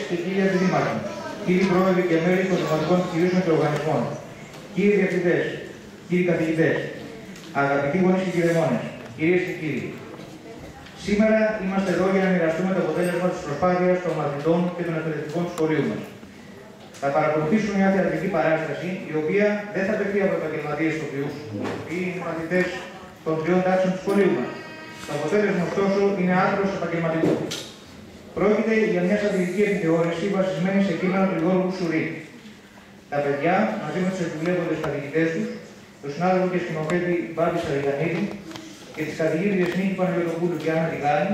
και κύριοι αντιδήμαρχοι, κύριοι πρόεδροι και μέλη των δημοτικών επιχειρήσεων και οργανισμών, κύριοι διευθυντές, κύριοι καθηγητές, αγαπητοί γονείς και κηδεμόνες, κυρίες και κύριοι. Σήμερα είμαστε εδώ για να μοιραστούμε το αποτέλεσμα της προσπάθειας των μαθητών και των εκπαιδευτικών του σχολείου μας. Θα παρακολουθήσουμε μια θεατρική παράσταση, η οποία δεν θα παιχθεί από επαγγελματίες ηθοποιούς, οι μαθητές των 3 τάξεων του σχολείου μας. Το αποτέλεσμα, ωστόσο, είναι άκρως επαγγελματικό. Πρόκειται για μια σατυρική επιθεώρηση βασισμένη σε κείμενο του Γιώργου Σουρή. Τα παιδιά, μαζί με τους επιβλέποντες καθηγητές τους, τον συνάδελφο και σκηνοθέτη Μπάμπη Σαριδανίδη και τις καθηγήτριες Νίκη Παναγιωτοπούλου και Άννα Τιγάνη,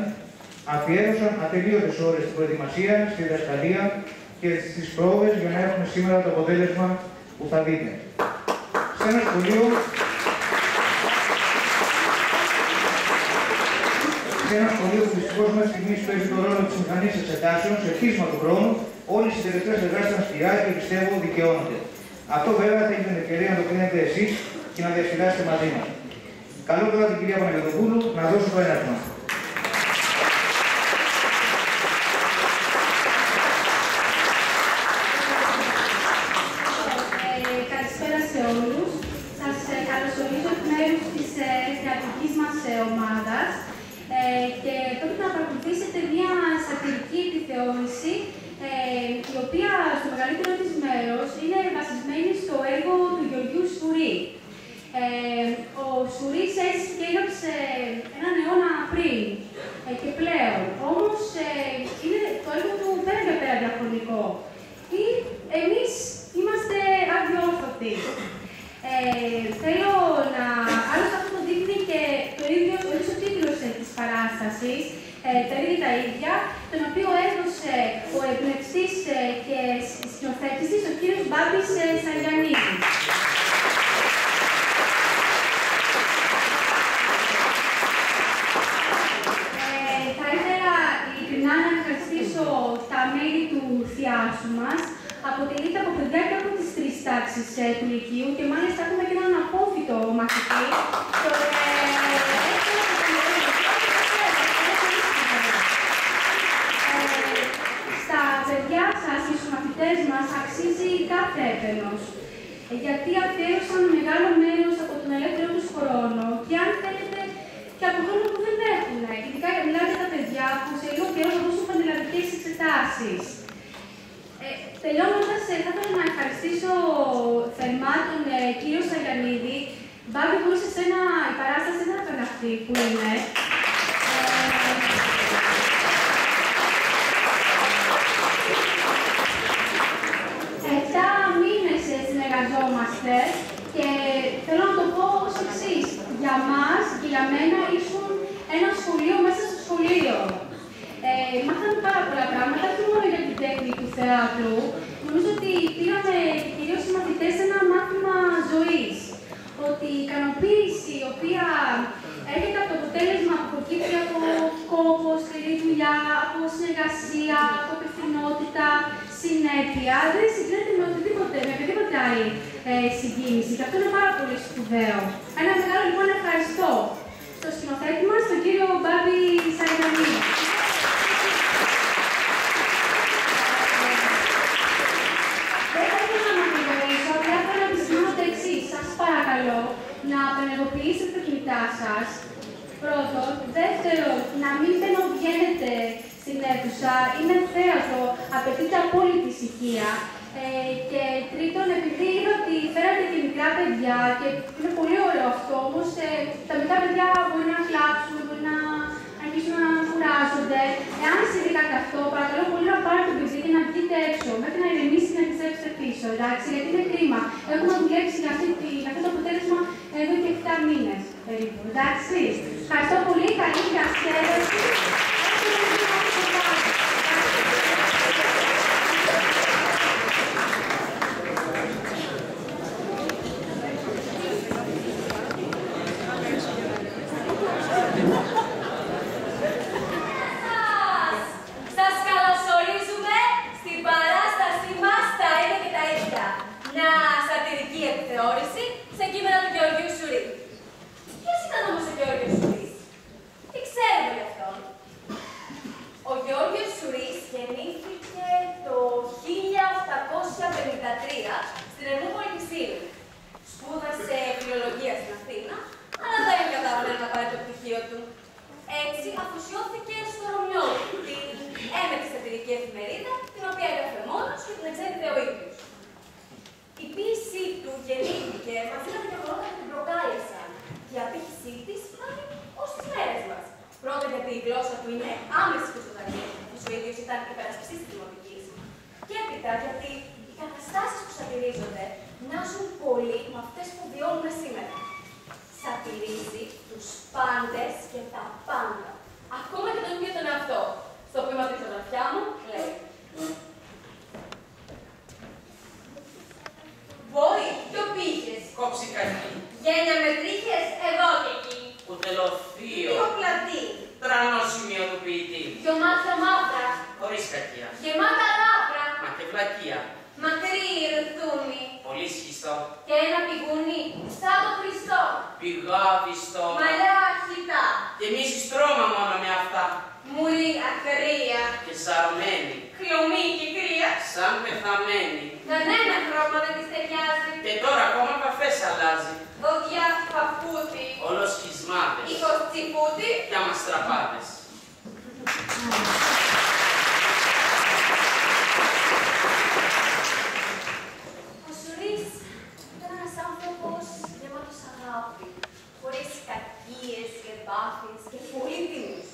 αφιέρωσαν ατελείωτες ώρες στην προετοιμασία, στη διδασκαλία και στις πρόβες για να έχουμε σήμερα το αποτέλεσμα που θα δείτε. Σε ένα σχολείο, που δυστυχώς μέχρι στιγμής παίζει τον ρόλο της μηχανής εξετάσεων, σε χτίσμα του χρόνου, όλοι οι συντελεστές εργάστηκαν σκληρά και πιστεύω δικαιώνονται. Αυτό βέβαια θα έχει την ευκαιρία να το κρίνετε εσείς και να διασκεδάσετε μαζί μας. Καλώ τώρα την κυρία Παναγιωτοπούλου να δώσει το έναρμα. Καλησπέρα σε όλους. Σας καλωσορίζω εκ μέρους της θεατρικής μας ομάδας και πρόκειται να παρακολουθήσετε μια σατυρική επιθεώρηση η οποία στο μεγαλύτερο της μέρος είναι βασισμένη στο έργο του Γεωργίου Σουρή. Ο Σουρής έζησε και έγραψε έναν αιώνα πριν και πλέον. Όμως είναι το έργο του πέρα και πέρα διαχρονικό. Ή εμείς είμαστε αδιόρθωτοι. Θέλω να... Άλλωστε αυτό το δείχνει και το ίδιο ο τίτλος της παράστασης, τα ίδια τα ίδια, τον οποίο έδωσε ο εμπνευστής και σκηνοθέτης της, ο κύριος Μπάμπης Σαριδανίδης. Θα ήθελα ειλικρινά να ευχαριστήσω τα μέλη του θεάτρου μας. Αποτελείται από παιδιά και από τις 3 τάξεις του Λυκείου και μάλιστα έχουμε και έναν απόφοιτο μαθητή. Στα παιδιά σας και στους μαθητές μας αξίζει κάθε έπαινος, γιατί αφιέρωσαν μεγάλο μέρος από τον ελεύθερο τους χρόνο και αν θέλετε και από χρόνο που δεν έχουν. Ειδικά μιλάτε τα παιδιά που σε λίγο καιρό θα δώσουν πανελλαδικές εξετάσεις. Τελειώνοντας, θα ήθελα να ευχαριστήσω θερμά τον κύριο Σαριδανίδη. Μπάμπη, χωρίς εσένα η παράσταση δεν θα ήταν αυτή που είναι. 7 μήνες συνεργαζόμαστε και θέλω να το πω ως εξής. Για μας και για μένα ήσουν ένα σχολείο μέσα στο σχολείο. Μάθαμε πάρα πολλά πράγματα, όχι μόνο για την τέχνη του θεάτρου. Νομίζω ότι πήραμε κυρίως οι μαθητές ένα μάθημα ζωής. Ότι η ικανοποίηση, η οποία έρχεται από το αποτέλεσμα που προκύπτει από κόπο, σκληρή δουλειά, από συνεργασία, από υπευθυνότητα, συνέπεια, δεν συγκρίνεται με οποιαδήποτε άλλη συγκίνηση. Και αυτό είναι πάρα πολύ σπουδαίο. Ένα μεγάλο λοιπόν ευχαριστώ στο σκηνοθέτη μας, τον κύριο Μπάμπη Σαριδανίδη. Παρακαλώ να απενεργοποιήσετε τα κινητά σας. Πρώτον. Δεύτερον, να μην μπαινοβγαίνετε στην αίθουσα. Είναι θέατρο, απαιτείται απόλυτη ησυχία. Και τρίτον, επειδή είδα ότι φέρατε και μικρά παιδιά και είναι πολύ ωραίο αυτό, όμως τα μικρά παιδιά μπορεί να κλάψουν, μπορεί να αρχίσουν να κουράζονται. Εάν συμβεί κάτι αυτό, παρακαλώ πολύ να πάρετε το παιδί και να βγείτε έξω, μέχρι να ηρεμήσει και να επιστρέψετε πίσω. Εντάξει, γιατί είναι κρίμα. Έχουμε δουλέψει για αυτό το αποτέλεσμα εδώ και 7 μήνες περίπου. Εντάξει. Ευχαριστώ πολύ. Καλή διασκέδαση. Σε κείμενα του Γεωργίου Σουρή. Ποιος ήταν όμως ο Γεώργιος Σουρής? Τι ξέρουμε γι' αυτόν? Ο Γεώργιος Σουρής γεννήθηκε το χαρακτηρίζει τους πάντες και τα πάντα. Ακόμα και τον ίδιο τον εαυτό. Στο πείμα της ζωγραφιά μου λέει: Βόη, ποιο πήγες? Κόψικακή. Γένια με τρίχες, εδώ και εκεί. Κουτελοθείο. Λίγο πλατή. Τρανό σημείο του ποιητή. Δυο μάτια μαύρα. Χωρίς κακία. Γεμάτα λάβρα. Μα και βλακεία. Μακρύ ρουθούνι. Πολύ σχιστό. Και ένα πηγούνι σαν το Χριστό. Πηγάδιστο. Μαλλιά χιτά. Και μίση στρώμα μόνο με αυτά. Μουρή ακραία. Και σαρμένη. Χλωμή και κρύα. Σαν πεθαμένη. Κανένα χρώμα δεν της ταιριάζει. Και τώρα ακόμα καφές αλλάζει. Δόντια παπούτη. Όλο σχισμάτες. Ήχος τσιπούτη. Για μαστραπάτες. Ο Σουρής ήταν ένας άνθρωπος γεμάτος αγάπη, χωρίς κακίες και πάθεις και πολύ τίμης.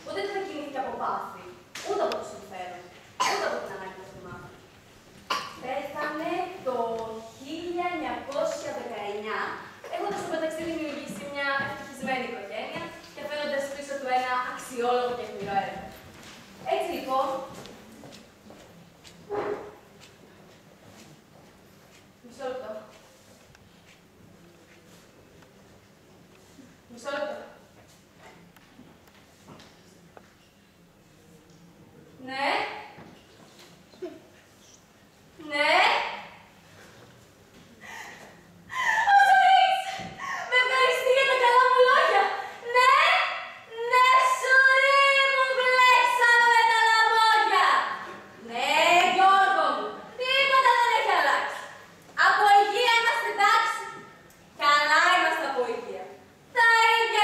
Ποτέ δεν κινήθηκε από πάθη, ούτε από το συμφέρον, ούτε από την ανάγκη του θυμάται. Πέθανε το 1919, έχοντας στο μεταξύ δημιουργήσει μια ευτυχισμένη οικογένεια και φέροντας πίσω του ένα αξιόλογο και αιχμηρό έργο. Έτσι λοιπόν, μισό λεπτό. Μισό λεπτό. Ναι. Ναι. Ο Σουρής! Με ευχαριστεί για τα καλά μου λόγια. Ναι. Ναι, Σουρή μου, μπλέξαμε με τα λαμπόγια. Ναι, Γιώργο μου, τίποτα δεν έχει αλλάξει. Από υγεία είμαστε εντάξει. Καλά είμαστε από υγεία. Τα ίδια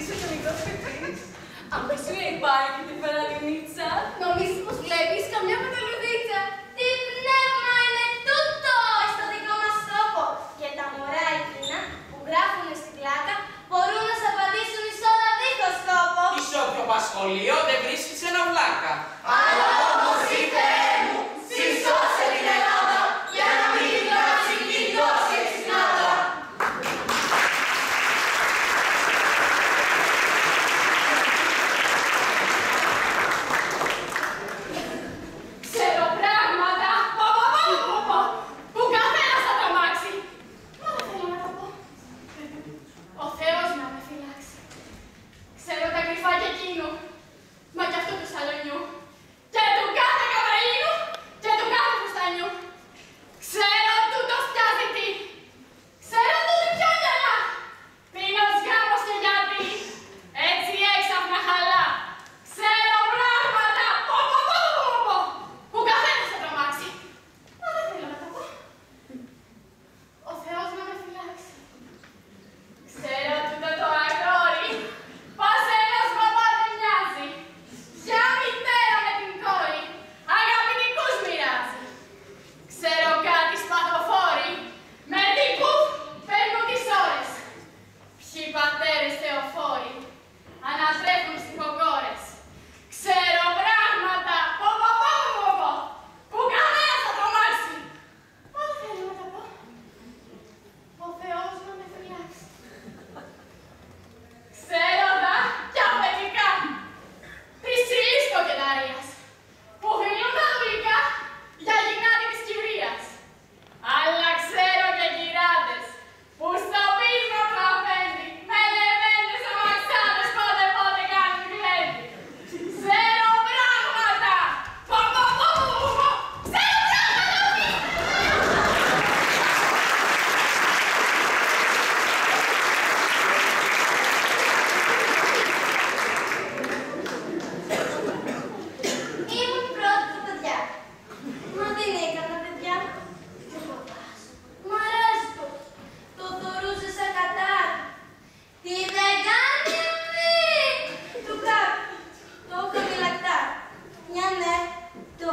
είσαι και μικρός Πετρής. Αν δεν σου λέει πάλι και την παραλυνίτσα, νομίζεις πως βλέπεις καμιά πεταλουδίτσα. Τι πνεύμα είναι τούτο στο δικό μας τόπο. Και τα μωρά εκείνα που γράφουν στην πλάκα μπορούν να σ' απαντήσουν εις όλα δίχως σκόπο. Εις όποιο πασχολείο δεν βρίσκεις ένα βλάκα. Αλλά όμως η Θεέ μου, συσσώσε την Ελλάδα για να μην γράψει κοινός και ξυνάδα. Ξέρω πράγματα που καθένας θα τρομάξει. Μα δεν θέλω να τα πω. Ο Θεός να με φυλάξει. Ξέρω τα κρυφά και εκείνου, μα κι αυτό του σαλονιού. Και του κάθε καβαλίνου και του κάθε φουστανιού. Ξέρω τούτος πιάζει τι. Ξέρω τούτο πιο γυαλά. Πίνος γάμος και γιατί. Έτσι έξαφνα χαλά. Ξέρω πράγματα που καθένας θα τρομάξει. Μα δεν θέλω να τα πω. Ο Θεός να με φυλάξει. Ξέρω τούτο το αγόρι. Πως ένας μπαμπά δεν μοιάζει. Για μητέρα με την κόρη. Αγαπητικούς μοιράζει. Ξέρω κάτι σπαθοφόροι. Με τύπου παίρνουν τις ώρες. Ποιοι πατέρες θεοφόροι ανατρέφουν στιχοκόρες. Ξέρω πράγματα που κανένας θα τρομάξει. Μα δεν θέλω να τα πω. Ο Θεός να με φυλάξει. Ξέρω τα κι αφεντικά της ψηλής κοκκενταρίας που φιλούν τα δουλικά για γυμνάτη της Κυπρίας. Αλλά ξέρω και γυράτες που στο πείσμα του αφέντη με λεβέντες αμαξάδες πότε κάνουν γλέντι. Ξέρω πράγματα. Ξέρω Ήμουν πρώτη του παιδιά. Μα δεν έκανα παιδιά. Και ο παπάς μ' αρέσει το. Το θωρούσε σαν κατάρι. Τι δεν κάνει μη. Του κάπου. Το είχα μιλακτά. Μια ναι. Του.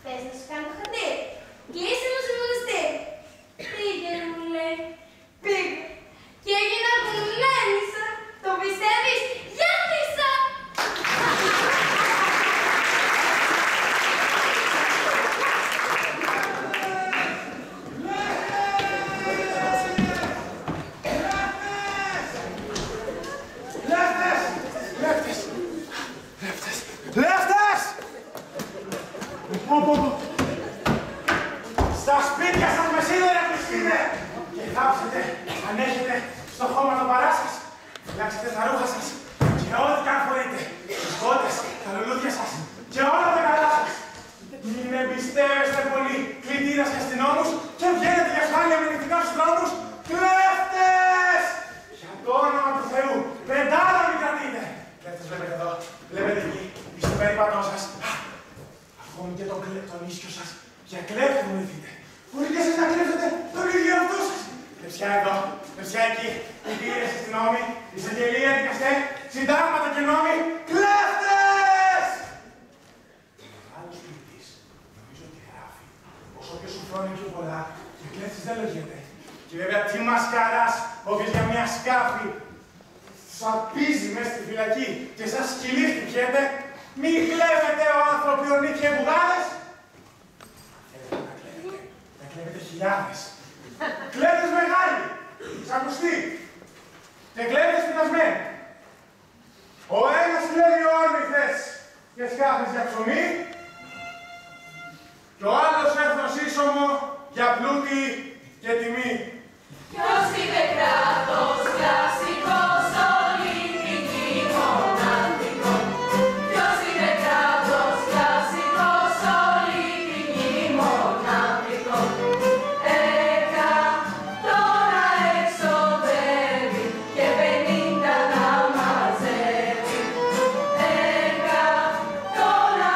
Θες να σου κάνω το χατήρι. Κλείσε μου σε μοναστήρι. Πήγαινε μου λέει. Πήγε. Και έγινα κουνένισα. Το πιστεύεις. Γιάννησα. Λεύτες! Στα σπίτια σας με σίδερα κλειστείτε και θάψετε, αν έχετε στο χώμα το παρά σας. Φυλάξετε τα ρούχα σας και ό,τι καν φορείτε, τις κότες, τα λουλούδια σας και όλα τα καλά σας. Μην εμπιστεύεστε πολύ κλητήρας και αστυνόμους και βγαίνετε για ασφάλεια με νυχτικά στους δρόμους. Κλέφτες! Για το όνομα του Θεού, πεντάδα μην κρατείτε. Κλέφτες βλέπετε εδώ, βλέπετε εκεί, στο περίπατό σας. Ακόμη και τον ίσιο σας για κλέφτη μου ήθετε. Μπορείτε και εσείς να κλέφτετε τον ίδιο αυτό σας. Δεξιά εδώ, δεξιά εκεί, πλητήρες, αστυνόμοι, εισαγγελία, δικαστέ, συντάγματα και νόμοι. Κλέφτες! Άλλος πλητής νομίζω ότι γράφει όσο πιο σου φρόνει πιο πολλά και κλέφτης δεν λέγεται. Και βέβαια τι μασκαράς, όποιος για μια σκάφη σαπίζει μες στη φυλακή και σαν σκυλί χτυπιέται. Μη κλέβετε ο ανθρωπιονί και μπουγάδες. Να κλέβετε χιλιάδες. Κλέβτες μεγάλοι, ξακουστοί. Και κλέβτες πεινασμένοι. Ο ένας κλέβει όρνηθες και σκάφες για ψωμί και ο άλλος έθνος ίσωμο για πλούτη και τιμή. Ποιος είναι κράτος κλασικός, όλη την γη μοναδικό. Ποιος είναι κράτος κλασικός, όλη την γη μοναδικό. Τώρα εξοδεύει και 50 να μαζεύει. Τώρα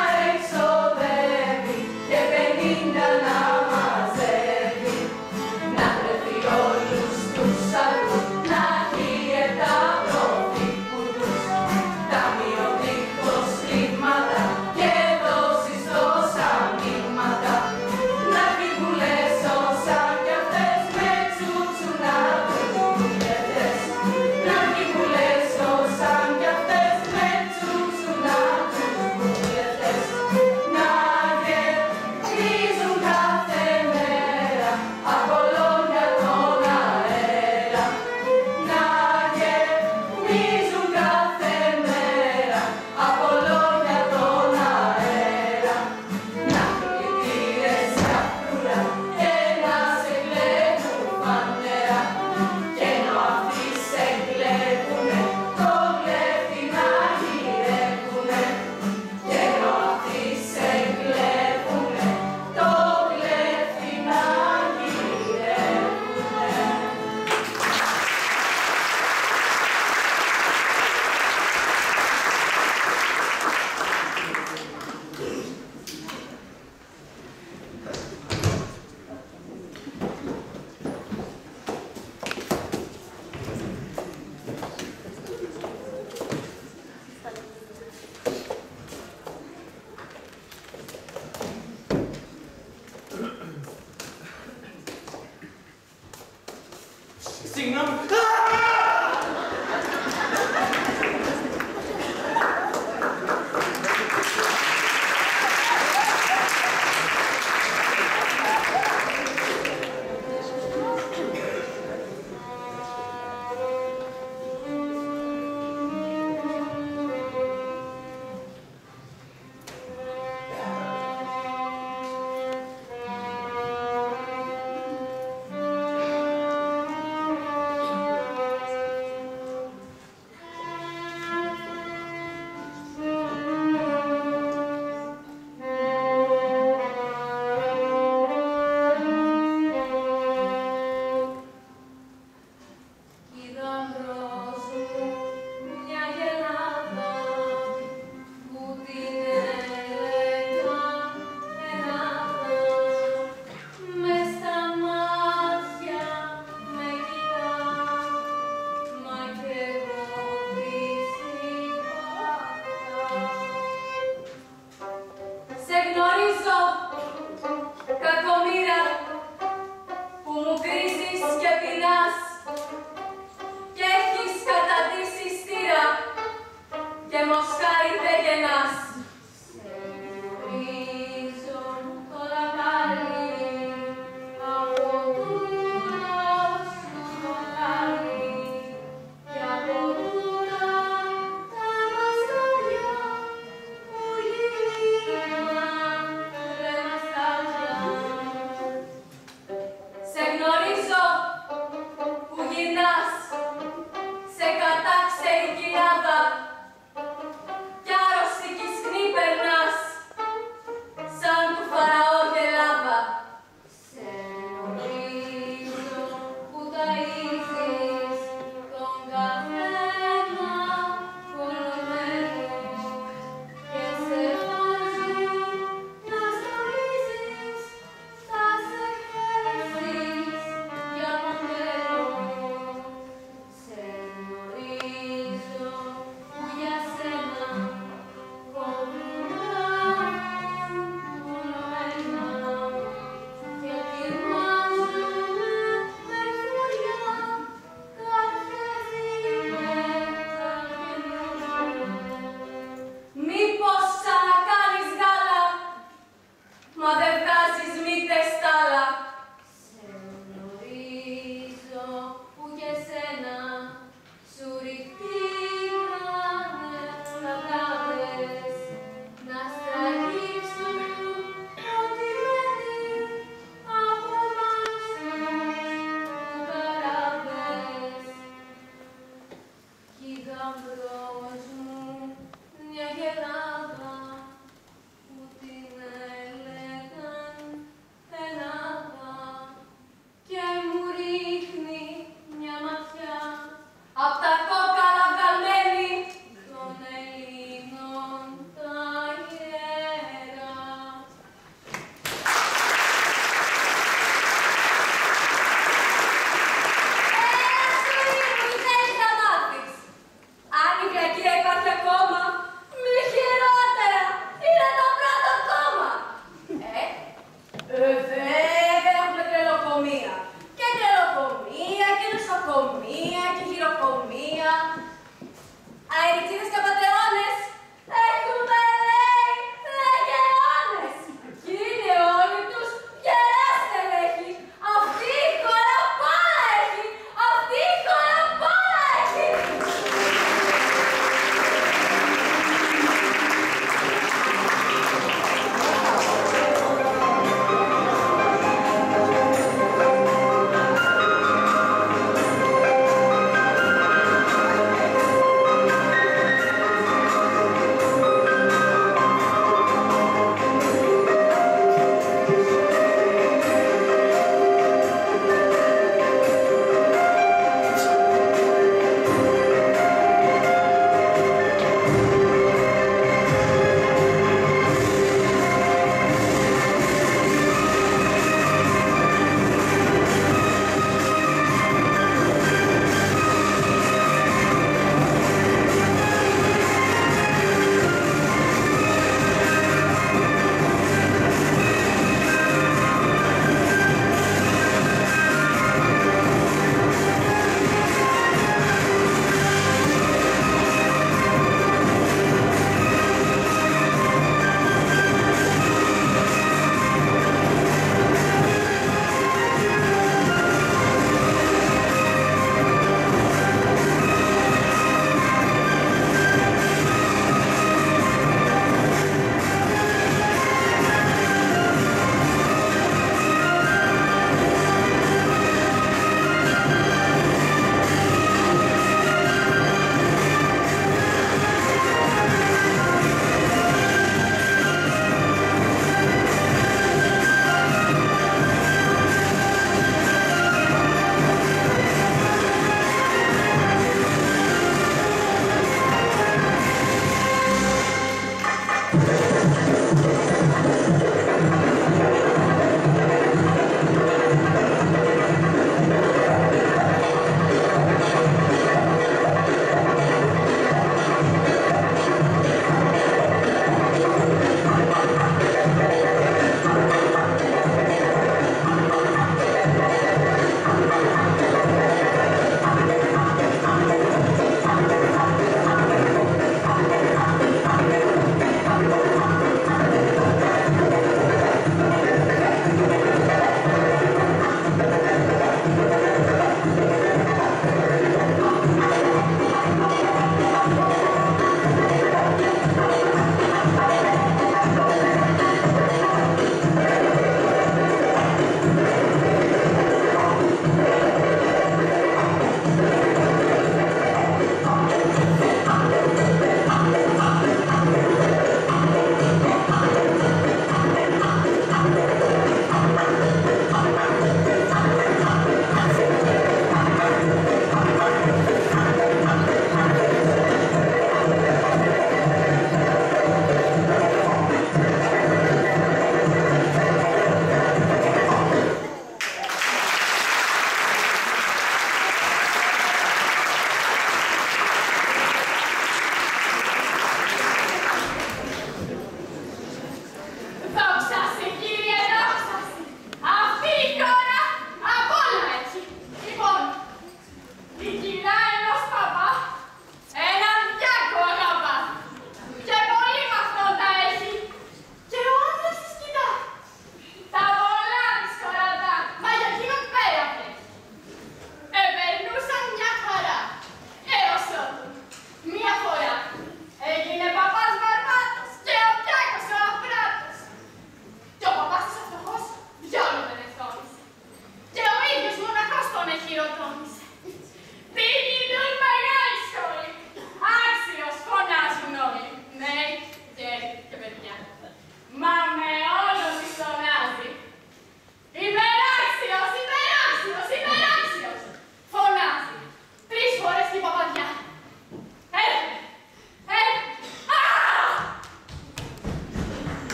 λαμπρός μου, μια γελάδα που την έλεγαν Ελλάδα και μου ρίχνει μια ματιά απ' τα κόκαλα βγαλμένη των Ελλήνων τα ιερά. Αν η Γρακία υπάρχει ακόμα, μη χειρότερα, είναι το πρώτο κόμμα. Βέβαια έχουμε τρελοκομεία. Και τρελοκομεία και νοσοκομεία και χειροκομεία. Αεριτζίδες και απατεώνες έχουμε, λέει, λαγεώνες. Κι είναι όλοι τους γερά στελέχοι. Αυτή η χώρα πολλά έχει. Αυτή η χώρα πολλά έχει.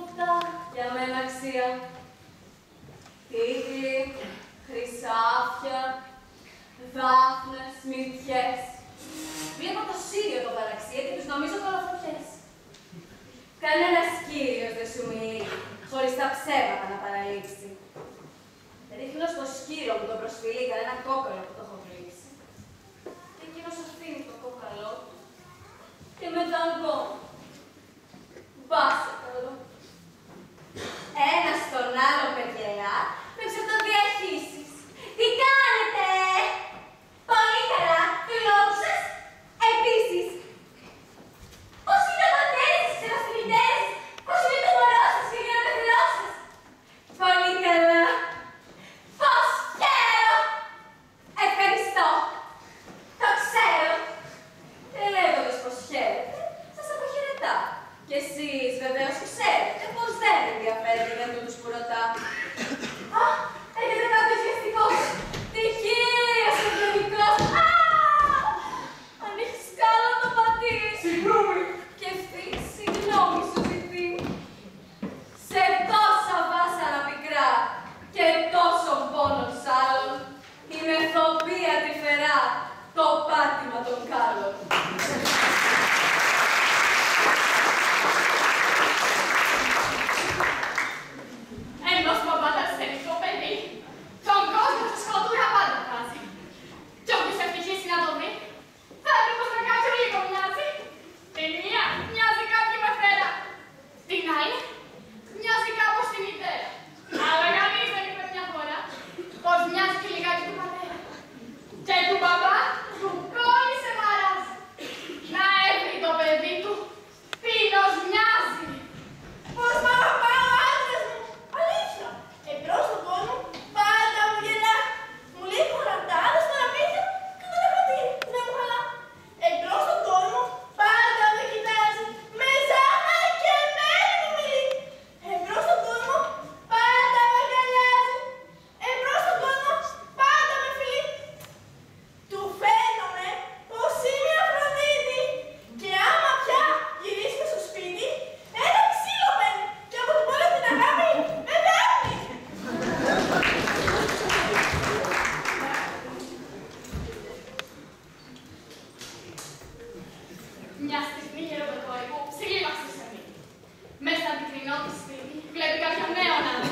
τίποτα για μένα αξία. Τίγλοι, χρυσάφια, δάφνες, μυρτιές. Βλέπω το Σύριο το παραξία και τους νομίζω κολοφωτιές. Κανένας κύριος δεν σου μιλεί, χωρίς τα ψέματα να παραλείψει. Ρίχνω στο σκύρο μου τον προσφυλί κανένα κόκαλο που το έχω κρύψει. Και εκείνος αφήνει το κόκαλό του και μετά αγκώνει. Μπάσε καλό. Ένας στον άλλον περγελά με ψευτοδιαχύσεις. Τι κάνετε! Πολύ καλά, του λόγου σας, επίσης. Πώς είναι ο πατέρας σας, οι μητέρες, πώς είναι το μωρό σας και ο παιδρός σας. Πολύ καλά. Πώς χαίρο! Ευχαριστώ. Το ξέρω. Λέγοντας πως χαίρετε, σας αποχαιρετά. Κι εσείς βεβαίως ξέρετε πως δεν ενδιαφέρεται για τούτους που ρωτά. Α, έχετε κάποιος βιαστικός. Τυχαίος, ευγενικός. Α, ανοίξει σκάλα το πατήρι. Συγγνώμη. Και αυτή συγγνώμη σου ζητεί. Σε τόσα βάσανα πικρά και τόσο πόνων σ' άλλων, η μεθοπία τρυφερά το πάτημα των κάλων. Ενός παπάτα στενικό παιδί, τον κόσμο του σκοτούρα πάντα βγάζει. Κι όποιος ευτυχήσει να το δει, θα δει πως με κάποιον λίγο μοιάζει. Την μία μοιάζει κάποιη μεθέρα, την άλλη μοιάζει κάπως τη μητέρα. Αλλά κανείς δεν είπε μια φορά πως μοιάζει και λιγάκι του πατέρα. Και του παπά του κόλλησε μαράζ. Να έβρει το παιδί του, πίνος μοιάζει. Πώς μ' αγαπά ο άντρας μου, αλήθεια. Εμπρός στον κόσμο, πάντα μου γελά. Μου λέει χωρατάδες, παραμύθια και δεν έχω τι, δεν μου χαλά. Εμπρός στον κόσμο, πάντα με κοιτάζει. Με ζάχαρη και εμένα μου μιλεί. Εμπρός στον κόσμο, πάντα με αγκαλιάζει. Εμπρός στον κόσμο, πάντα με φιλεί. Του φαίνομαι πως είμαι Αφροδίτη. Και άμα πια γυρίσει στο σπίτι, ένα ξύλο παίρνει και από την πόλη την αγάπη με παίρνει. Μια στιγμή γεροντοκόρη που ψηλήμαξε σε μí. Μέσα στα πικρινό της σπίτι βλέπει κάποιον νέο άνθρωπο.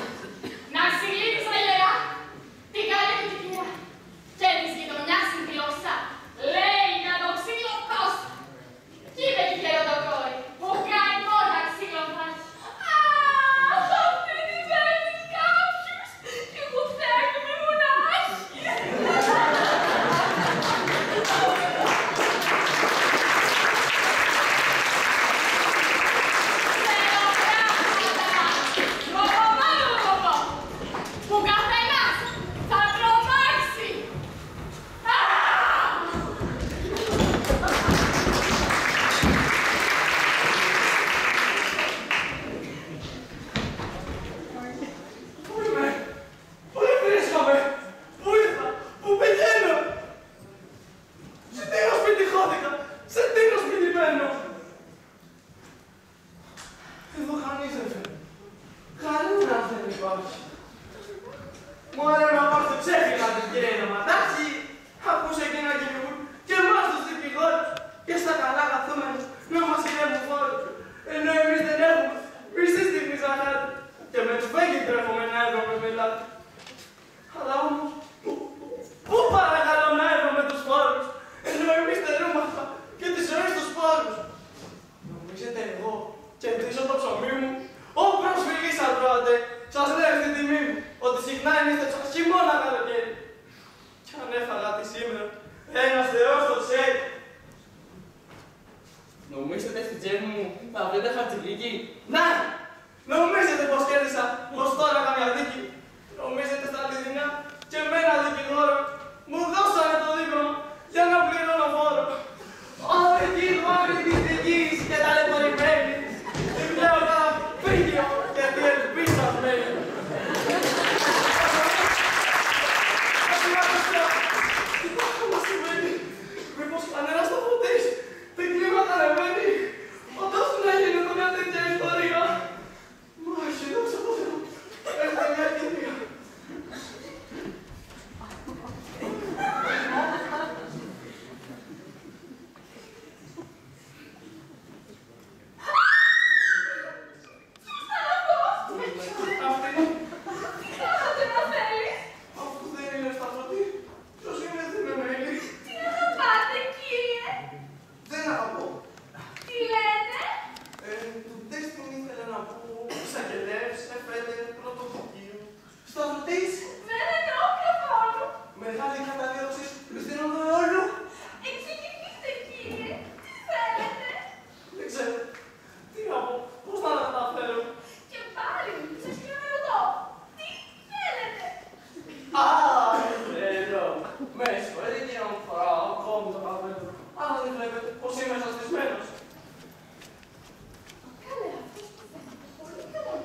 Να ξυλίδει στα γερά, την καλή του την κυρά. Και της γειτονιάς η γλώσσα λέει για το ξύλο Κώστα. Κι είπε η γεροντοκόρη που κάνει μόνο ξύλο βάζει. Αχ, αυτή τη παίρνει κάποιους και εγώ φταίρνουμε μονάχη. Που καθένας θα τρομάξει. Πού είμαι, πού βρίσκομαι, πού ήρθα, πού πηγαίνω. Σε τίνο σπίτι χώθηκα, σε τίνο σπίτι μένω. Εδώ κανείς δεν φέρνει, κανένας δεν υπάρχει. Μόνο να πάω στο ψεύτικα της κύριε να ματάξει, ακούσε εκεί να κυνηγούν και εμάς τους δικηγόρους και στα καλά καθούμενους να μας ηρεύουν φόρους. Ενώ εμείς δεν έχουμε μισή στιγμή ζαχάτη και με τους φέγγι τρέχουμε να έρθω με πελάτη. Αλλά όμως, πού παρακαλώ να έρθω με τους φόρους, ενώ εμείς τελούμαθα και τη ζωή στους φόρους. Νομίζετε εγώ κερδίζω το ψωμί μου, ω προσφυγής ακροατέ, σας λέω στην τιμή μου, ότι συχνά είστε στο χειμώνα καλοκαίρι. Κι αν έφαγα τη σήμερα, ένας θεός το ξέρει. Νομίζετε στην τσέπη μου θα βρείτε χαρτζηλίκι. Να! Νομίζετε πως κέρδισα, πως τώρα καμιά δίκη. Νομίζετε στα αληθινά και εμένα δικηγόρο. Μου δώσανε το δίπλωμα για να πληρώνω φόρο. Ο δικηγόροι της δικής και ταλαιπωρημένοι. Την πλέον cada φίλιο και τι ελπίσας μένει. Τι πάθο μας συμβαίνει, μήπως κανένας θα φωτίσει, την κλίμα ανεβαίνει. Όταν σου να γίνεται μια τέτοια ιστορία, Αλλά δεν βλέπετε πως είμαι σαστισμένος. Καλέ, αυτός που φαίνεται πολύ καλός.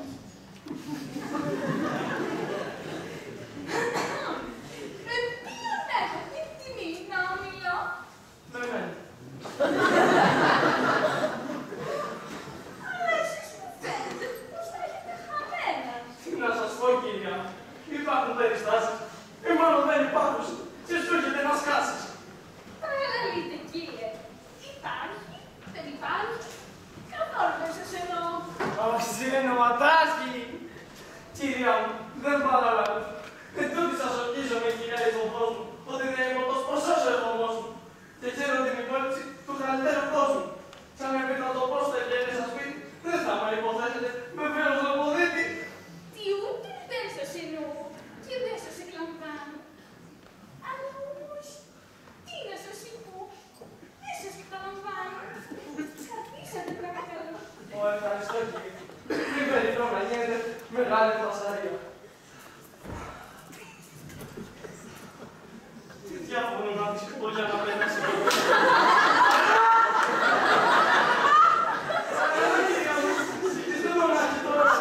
Με ποιον έχω την τιμή να μιλώ? Με εμένα. Αλλά εσείς μου φαίνεται πως θα έχετε χαμένας. Τι να σας πω, κυρία μου. Υπάρχουν περιστάσεις. Ή μάλλον δεν υπάρχουν. Και σου έρχεται να σκάσεις. Παραλαλείτε, κύριε. Υπάρχει, δεν υπάρχει. Καθόλου δεν σας εννοώ. Όχι, νοματάσκη. Κυρία μου, δεν παραλάβω. Εν τούτη σας ορκίζομαι, κυρία Ισοπός μου, ότι δεν είμαι τόσο ποσός ο εφομός μου. Και ξέρω την υπόλοιψη του καλύτερου κόσμου. Σαν με πείτε να το πω στο εγγένει σας σπίτι, δεν θα με υποθέσετε με βέλος λοποδίτη. Τι ούτε δεν σας εννοώ και δεν σας εκλαμβάνω. Αλλά όμως, τι να σας πω, δεν σας καταλαμβάνω. Καθίσατε παρακαλώ. Ω, ευχαριστώ, κύριε. Μην περιμένω να γίνεται μεγάλη φασαρία. Τι διάφορο να δεις πω για να πέρασε. Τι μονάχη τώρα.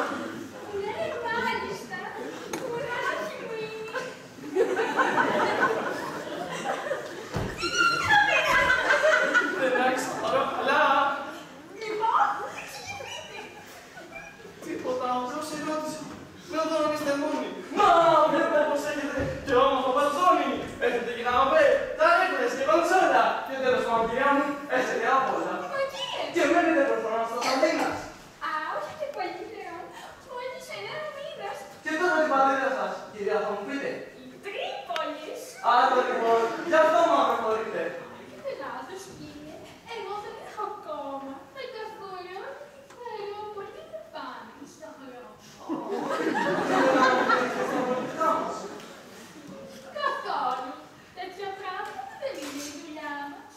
Ναι, μάλιστα. Κουράκι μου είναι. Εντάξει, θα πάρω καλά. Λοιπόν, εξηγηθείτε. Τίποτα, αυτός σε ρώτησε. Λέω τώρα να είστε μόνοι. Μα, βλέπω πως έχετε και όμορφο μπαλκόνι. Έχετε και καναπέ, ταρέκλες και κονσόλα. Και τέλος πάντων, κυρία μου, έχετε απ' όλα. Μα κύριε. Και μένετε προφανώς στο Αθήνας. Α, όχι και πολύ πλέον. Μόλις 9 μήνες. Και τώρα την πατρίδα σας, κυρία, θα μου πείτε. Η Τρίπολης. Α, το λοιπόν, γι' αυτό μου αναχωρείτε. Έχετε λάθος, κύριε. Εγώ δεν έχω ακόμα. Με τα χρόνια θέλω πολύ να πάνε στα χρόνια. Καθόλου. Τέτοια πράγματα δεν είναι η δουλειά μας.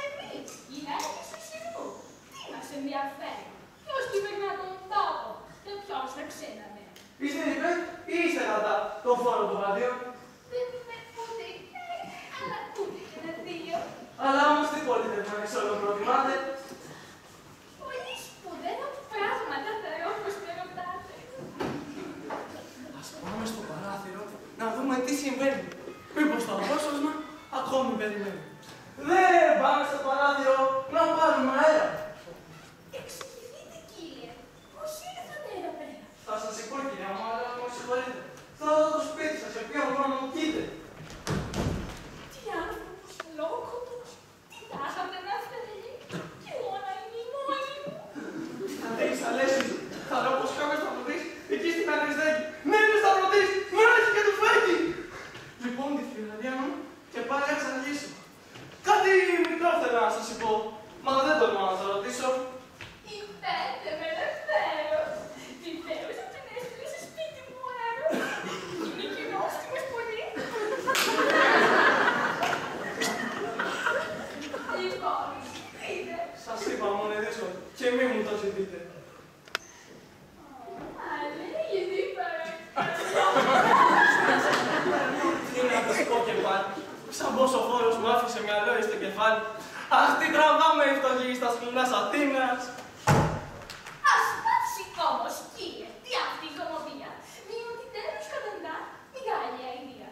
Εμείς, γυναίκες του Συρού, τι μας ενδιαφέρει. Ποιος κυβερνά τον τόπο και ποιος θα ξέραμε. Είστε υπέρ ή είστε κατά τον φόρο του βαδίου. Δεν είμαι ούτε υπέρ, αλλά ούτε και ένα δύο. Αλλά όμως τι πολίτευμα εξ όλων προτιμάτε. Πολύ σπουδαία πράγματα θα όπως με ρωτάτε. Ας πάμε στο παράθυρο να δούμε τι συμβαίνει. Μήπως το απόσπασμα ακόμη περιμένει. Δεν πάμε στο παράθυρο να πάρουμε αέρα. Εξηγηθείτε, κύριε, πώς ήρθατε εδώ πέρα. Θα σας πω, κυρία μου, αλλά με συγχωρείτε. Θα δω το σπίτι σας, σε ποιον χρόνο μου κοίτε. Τι άνθρωπος λόκοτος, τι τάχατε να θέλει, και όλα είναι η μόνη μου. Αν έχεις αλέσεις, θα λέω πως κάποιος θα βροντείς εκεί στην Αγριστέκη. Ναι, μες θα βροντείς, μου έχει και του φέκει. Λοιπόν, τη φιλαρία μου και πάλι να ξαναγήσω. Κάτι μικρό θέλω να σας πω, μα δεν τολμώ να σας ρωτήσω. Υπέτε με ελευθέρως. Τι θέλεις να την έστειλε σε σπίτι μου αέρο. Είναι και νόστιμες πολύ. Λοιπόν, πείτε. Σας είπα μόνο είναι δύσκολο και μη μου το ζητείτε. Γιατί παρακαλώ. Τι να σας πω και πάλι, σαν πως ο φόρος μου άφησε μυαλό στο κεφάλι. Αχ, τι τραβάμε οι φτωχοί στα σκληράς Αθήνας. Ας πάψει όμως, κύριε, τι αυτή η κομμωδία, διότι τέλος καταντά μεγάλη αηδία.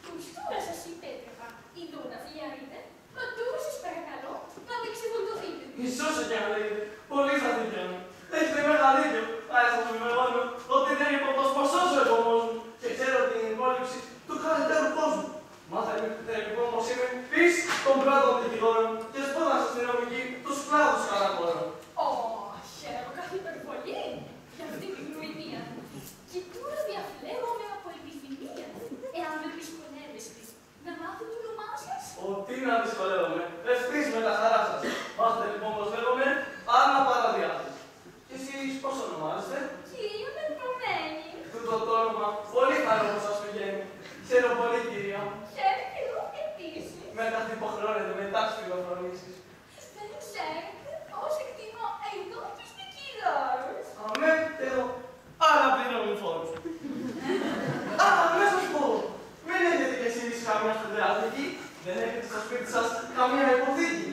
Τους τώρα σας υπέτρεπα, ειδού να φιλιαρείτε, μα τώρα σας παρακαλώ να με ξεβολτωθείτε. Ισόσο κι αν λέγεται, πολύ θα δικαιώνω. Έχετε μεγάλο δίκιο, αλλά σας επιβεβαιώνω ότι δεν είμαι πως ποσός ο εφομός μου και ξέρω την υπόλοιψη του καλύτερου κόσμου. Μάθαμε λοιπόν πως είμαι πίσω των πρώτων δικηγόρων και σπούδασα στην νομική τους κλάδους κατακόρων. Χαίρομαι καθ' υπερβολή για αυτή την νοημία. Και τώρα διαφλέγομαι από επιθυμία, εάν δεν δυσκολεύεστε, να μάθετε το όνομά σας. Τι να δυσκολεύομαι, ευθύς με τα χαρά σας. Μάθετε λοιπόν πως λέγομαι Άννα Παραδιάδης. Και εσείς πώς ονομάζεστε? Κυρία Μερπωμένη. Τούτο το όνομα πολύ χαρό σας πηγαίνει. Ξέρω πολύ, κυρία μου. Χαίρομαι και εγώ επίσης. Με κάτι υποχρεώνεται μετά τις φιλοφρονήσεις. Δεν ξέρετε πώς εκτιμώ εγώ τους δικηγόρους. Αμέ, εγώ. Άρα πληρώνουν φόρους. Α, να σας πω. Μην έχετε κι εσείς καμία στεντεατρική. Δεν έχετε στο σπίτι σας καμία υποθήκη.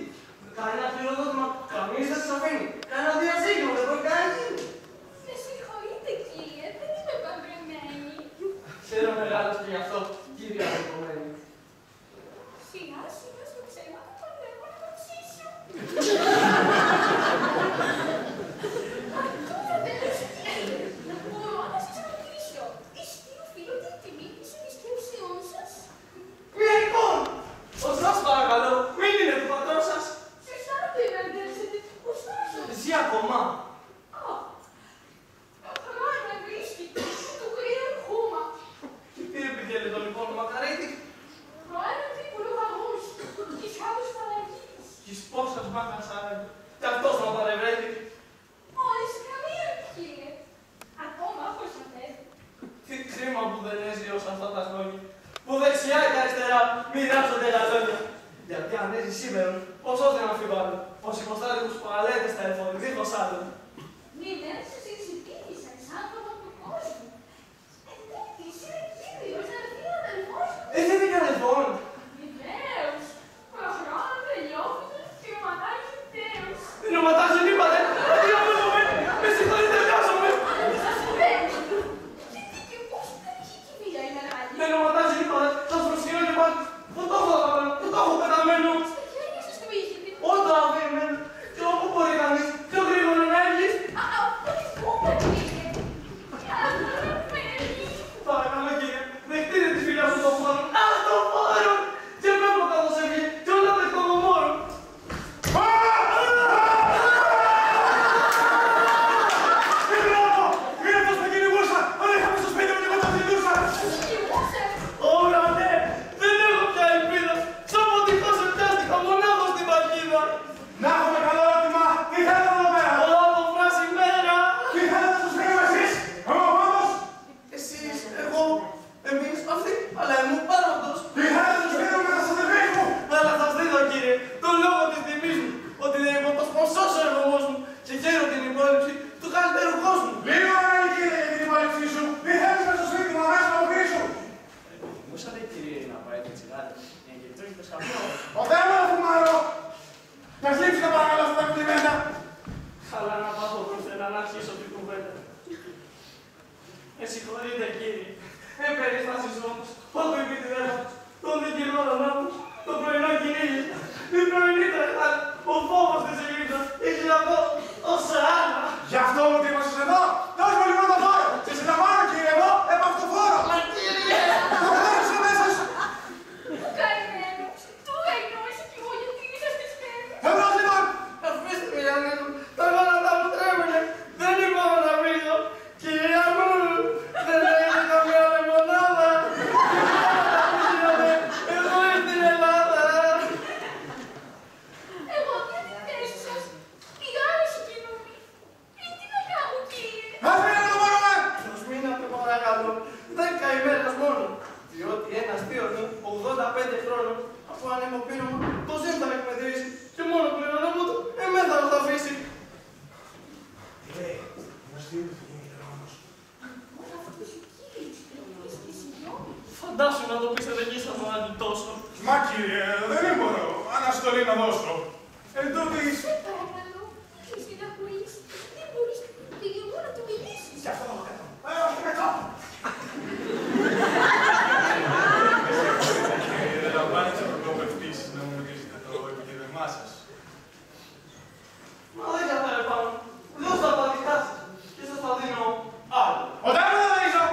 πόσες μάχας άραγε. Κι αυτός να παρευρέτει. Μόλις καμία, κύριε. Ακόμα ακούσατε. Τι κρίμα που δεν έζει ως αυτά τα χρόνια. Που δεξιά και αριστερά μοιράζονται τα λόγια. Γιατί αν έζει σήμερα, πόσο δεν αμφιβάλλω. Ως υποστάτικους παλέτες τα εφόδια, δίχως άλλο. Μήνες συζητήσαν σαν άνθρωπο του κόσμου. Ενέτης είναι κύριος, αδερφή αδελφός μου. Έχετε και αδελφόν. Βεβαίως. Προχρόνο τελειώθηκαν και οματάρχη τέος. Είναι οματάρχη είπατε. Διαβάζομαι. Με συγχωρείτε, βιάζομαι. Τι σας συμβαίνει. Γιατί και πώς δεν είχε κηδεία η μεγάλη. Δεν οματάρχη είπατε. Σας προσκυνώ και πάλι. Πού το έχω δαμένο, πού το έχω πεταμένο. Στα χέρια σας το είχετε. Ό,τι αφήνουμε. Και όπου μπορεί κανείς, πιο γρήγορα να έρθεις. Πού με πήγε. Παρακαλώ κύριε, δεχτείτε τη φιλιά σου τον φόρο. Αχ, τον φόρο! Και βλέπω καθώς έβγε και όλα τα εκδομομόρω. Τι μπράβο! Είναι αυτός που κυνηγούσα! Αν είχαμε στο σπίτι μου και εγώ τον ζητούσα! Ωρα ναι, δεν έχω πια ελπίδα. Σαν ποτικός πιάστηκα μονάχος στην παγίδα. Να έχουμε καλό ερώτημα! Τι θέλετε εδώ πέρα! Όλα το φράση μέρα. Τι θέλετε στους φίλους εσείς! Ομοφόνος! Εσείς, εγώ, εμείς, αυτοί, αλλά εμού παρόντος. Τι θέλετε στους φίλους με τα αδερφές μου! Αλλά θα δείτε κύριε, τον λόγο της τιμής μου, ότι δεν είμαι το σπονσός ο εργομός μου και χαίρω την υπόλοιψη του καλύτερου κόσμου. Λίγο ανάγκη κύριε για την υπόλοιψή σου! Τι θέλεις μες στο σπίτι μου αμέσως να αποκρίσου! Προτιμούσατε κύριε να πάει την τσιγάρα, για να γευτώ και το σκαμπό. Ποτέ μου δεν φουμάρω! Να σλίψετε παρακαλώ στα κολλημένα! Αλλά να πάω προφέρα να αρχίσω την κουβέντα. Με συγχωρείτε κύριε, περιστάσεις όμως, ό,τι επιτυχία, τον δικηγόρο μου, το πρωινό κυνήγι, την πρωινή τρεχάλη, ο φόβος της Ελλήνας, είχε να πω ως άλλα. Γι' αυτό μου τι είμαστε εδώ! Δώσ' μου λοιπόν το φόρο! Σε συλλαμβάνω κύριε εδώ, επ' αυτό φόρο! Μα κύριε! Το χώρισε μέσα σου! Καημένος, του εγνώρισα κι εγώ γιατί είσαστε σπέρι. Εμπρός λοιπόν! Αφήστε με για λίγο, τα γόνατα μου τρέμουνε, δεν υπάρχω να βρίζω. Κυρία μου, δεν έχετε καμία λεμονάδα. Εγώ στην Ελλάδα. Εγώ τι αντιθέσεις σας. Πηγάρες κινούμι. Τι να κάνω κύριε. Ας μην είναι το μόνο με! Προσμείνατε παρακαλώ, 10 ημέρες μόνο. Διότι ένας θείος μου, 85 χρόνων, από ανεμοπύρωμα, το ζήν θα εκμετρήσει και μόνο που είναι μου του, εμένα θα το αφήσει. Τι λέει, μας δύο που θα γίνει τώρα όμως. Όλα αυτός ο κύριος πληρώνεις και συγγνώμη. Φαντάσου να το πείσετε εκεί σαν να είναι τόσο. Μα κύριε, δεν μπορώ. Αναστολή να δώσω. Εν τούτης... Σε παρακαλώ, έχεις την ακούεις. Δεν μπορείς και εγώ να του μιλήσεις. Γι' αυτό θα το κάνω. Όχι μετά. Κύριε, δεν λαμβάνει τις προκοπευτήσεις να μου μιλήσετε το επικοινωνημά σας. Μα δεν κατάλαβα πάνω. Δώστε τα δικά σας και σας τα δίνω άλλο. Ποτέ μου δεν δωρίζω.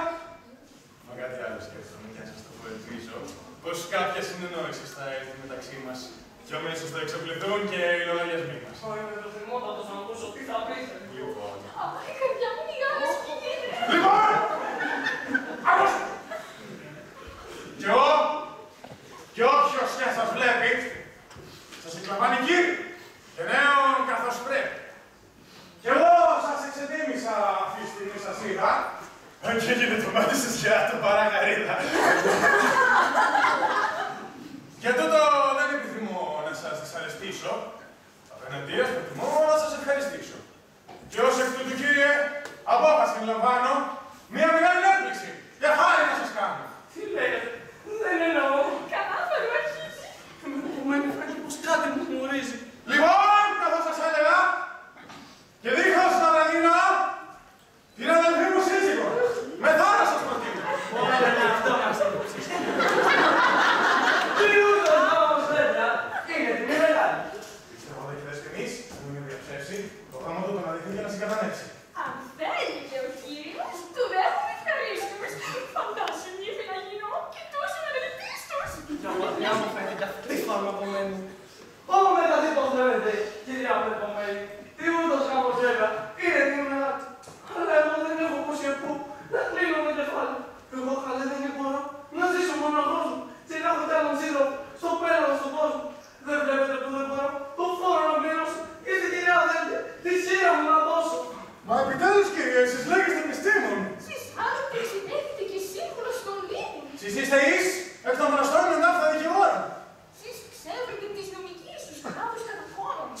Μα κάτι άλλο σκέφτομαι και αν σας το προελπίζω, πως κάποια συνεννόηση θα έρθει μεταξύ μας και αμέσως θα εξοπλιστούν και οι λογαριασμοί μας. Μα είμαι το θυμότατος να ακούσω τι θα πείτε. Λοιπόν, Αχ, η καρδιά μου μηγάλα κύριε. Λοιπόν! Άκουστε! Κι όποιος και σας βλέπει, σας εκλαμβάνει κύριε και νέον καθώς πρέπει. Κι εγώ σας εξετίμησα αυτή τη στιγμή σας είδα. και γίνεται το μάτι σας για το παραγαρίδα. Για τούτο δεν επιθυμώ να σας δυσαρεστήσω. Απέναντίας προτιμώ να σας ευχαριστήσω. Και ως εκ τούτου κύριε, απόφαση λαμβάνω μια μεγάλη έκπληξη. Για χάρη να σας κάνω. Τι λέτε, δεν εννοώ. Κανάβαρο αρχίζει. Μου μένει φράγει πως κάτι μου γνωρίζει. Λοιπόν, καθώς σας έλεγα, και δίχως να τα δίνω, την αδελφή μου σύζυγο. Μετά να σας προτείνω. Όλα είναι αυτό να σε υποψήσει. Τι ούτως νόμος βέβαια, είναι την μεγάλη. Πιστεύω αδελφές και εμείς, να μην με διαψεύσει, το γάμο του τον αδελφή για να συγκατανέψει. Αν θέλει και ο κύριος, του δέχομαι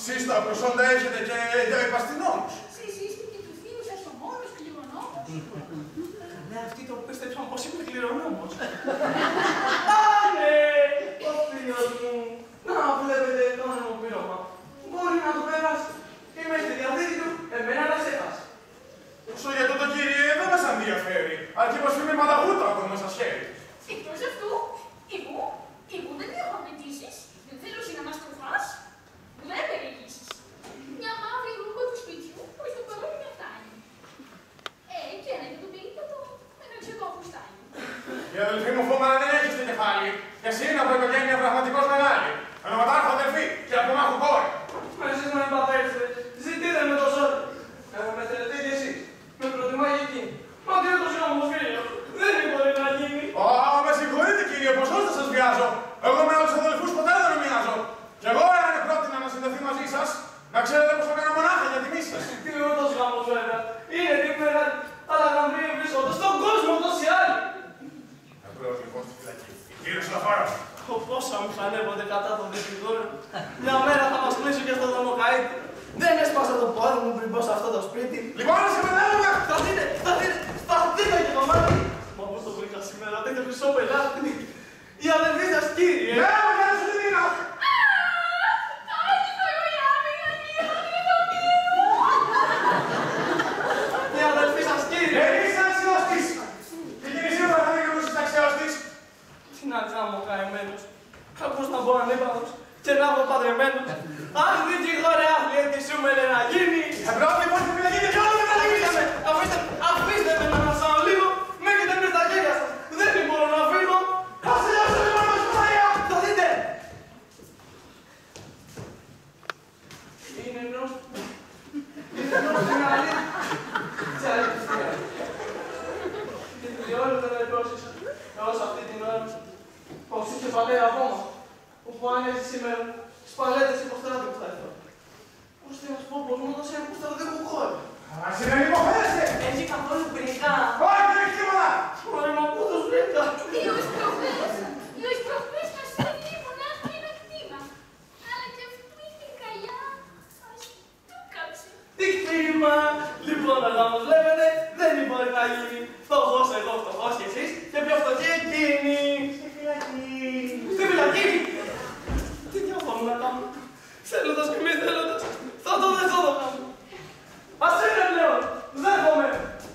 Σεις τα προσόντα έχετε και για υπαστηνόμους. Σεις είστε και του θείου σας ο μόνος κληρονόμος. Ναι, αυτοί το πίστεψαν πως είμαι κληρονόμος. Α, ναι, ο φίλος μου. Να, βλέπετε το άνεμο πύρωμα. Μπορεί να το περάσει. Είμαι στη διαθήκη του, εμένα να σε χάσει. Όσο για τούτο, κύριε, δεν μας ενδιαφέρει. Αρκεί πως είμαι μανταγούτο ακόμα σας χέρι. Εκτός αυτού, εγώ δεν έχω απαιτήσεις. Δεν θέλω να μας τροφάς. Δεν περιορίσεις. Μια μαύρη ρούχα του σπιτιού, προς το παρόν με φτάνει. Και ένα για το περίπατο, ένα ξεδό φουστάνι. Η αδελφή μου φούμαρα δεν έχει στο κεφάλι. Και εσύ είναι από οικογένεια πραγματικώς μεγάλη. Ονοματάρχο αδελφή και από μάχου κόρη. Μα εσείς να μην πατέρετε, ζητείτε με το ζόρι. Με θέλετε κι εσείς. Με προτιμάει εκείνη. Μα τι είναι το σιώμο φίλο. Δεν μπορεί να γίνει. Ω, με συγχωρείτε κύριε, πως όσο σας βιάζω. Εγώ με άλλους αδελφούς ποτέ δεν μοιάζω. Κι εγώ εάν πρότεινα να συνδεθεί μαζί σας, να ξέρετε πως το κάνω μονάχα για τιμή σας. Τι είναι ούτως γάμος βέβαια. Είναι τι μεγάλη. Αλλά γαμπροί βρίσκονται στον κόσμο τόσοι άλλοι. Εμπρός λοιπόν στη φυλακή. Κύριε Σλαφάρα. Πόσα μηχανεύονται κατά των δεπιδόρων. Μια μέρα θα μας κλείσω και στο δρομοκαΐτη. Δεν έσπασα το πόδι μου πριν πω σε αυτό το σπίτι. Λοιπόν, να σε πετάμε! Σταθείτε και το μάτι. Μα πώς το βρήκα σήμερα, τέτοιο χρυσό πελάτη. Η αδελφή σας κύριε. Ναι, με σου την δίνω. Η αδελφή σας κύριε. Είσαι αξιώστης. Και κύριε σίγουρα θα δει και πως είσαι αξιώστης. Τι να κάνω καημένος. Πώς να μπω ανύπαρος και να μπω παντρεμένος. Αν δεν τη χώρα άθλια τι σου με να γίνει. Εμπρός λοιπόν στη φυλακή και όλο με τα λύγεις. Αφήστε με να ανασάω λίγο. Με έχετε μες στα χέρια σας. Δεν μπορώ να φύγω. Θα σε λιώσω λοιπόν με σκουπαρία. Θα δείτε. Είναι ενός. Είναι ενός στην άλλη. Τι αλήθεια. Γιατί όλοι δεν επρόσεξα. Εγώ σε αυτή την ώρα. Πως είχε παλαιό ακόμα. Όπου αν έτσι σήμερα, στις παλέτες υποστράτη που θα έρθω. Πώς θέλω να σου πω πως μου έδωσε ένα κουστάρο δεν έχω χώρα. Αλλά εσύ δεν υποφέρεσαι. Έχει καθόλου πυρικά. Όχι, δεν έχει τίποτα. Ωραία, μα πού το σπίτα. Ως προχθές μας έδινε μονάχα ένα κτήμα. Αλλά κι αυτού είχε καλιά. Ας του κάψε. Τι κτήμα. Λοιπόν, αγάμος, βλέπετε, δεν μπορεί να γίνει. Φτωχός εγώ, φτωχός κι εσείς και πιο φτωχή εκείνη. Στη φυλακή. Στη φυλακή. Τι διαφωνώ να κάνω. Θέλοντας και μη θέλοντας, θα το δεχτώ το κάνω. Ας είναι πλέον, δέχομαι,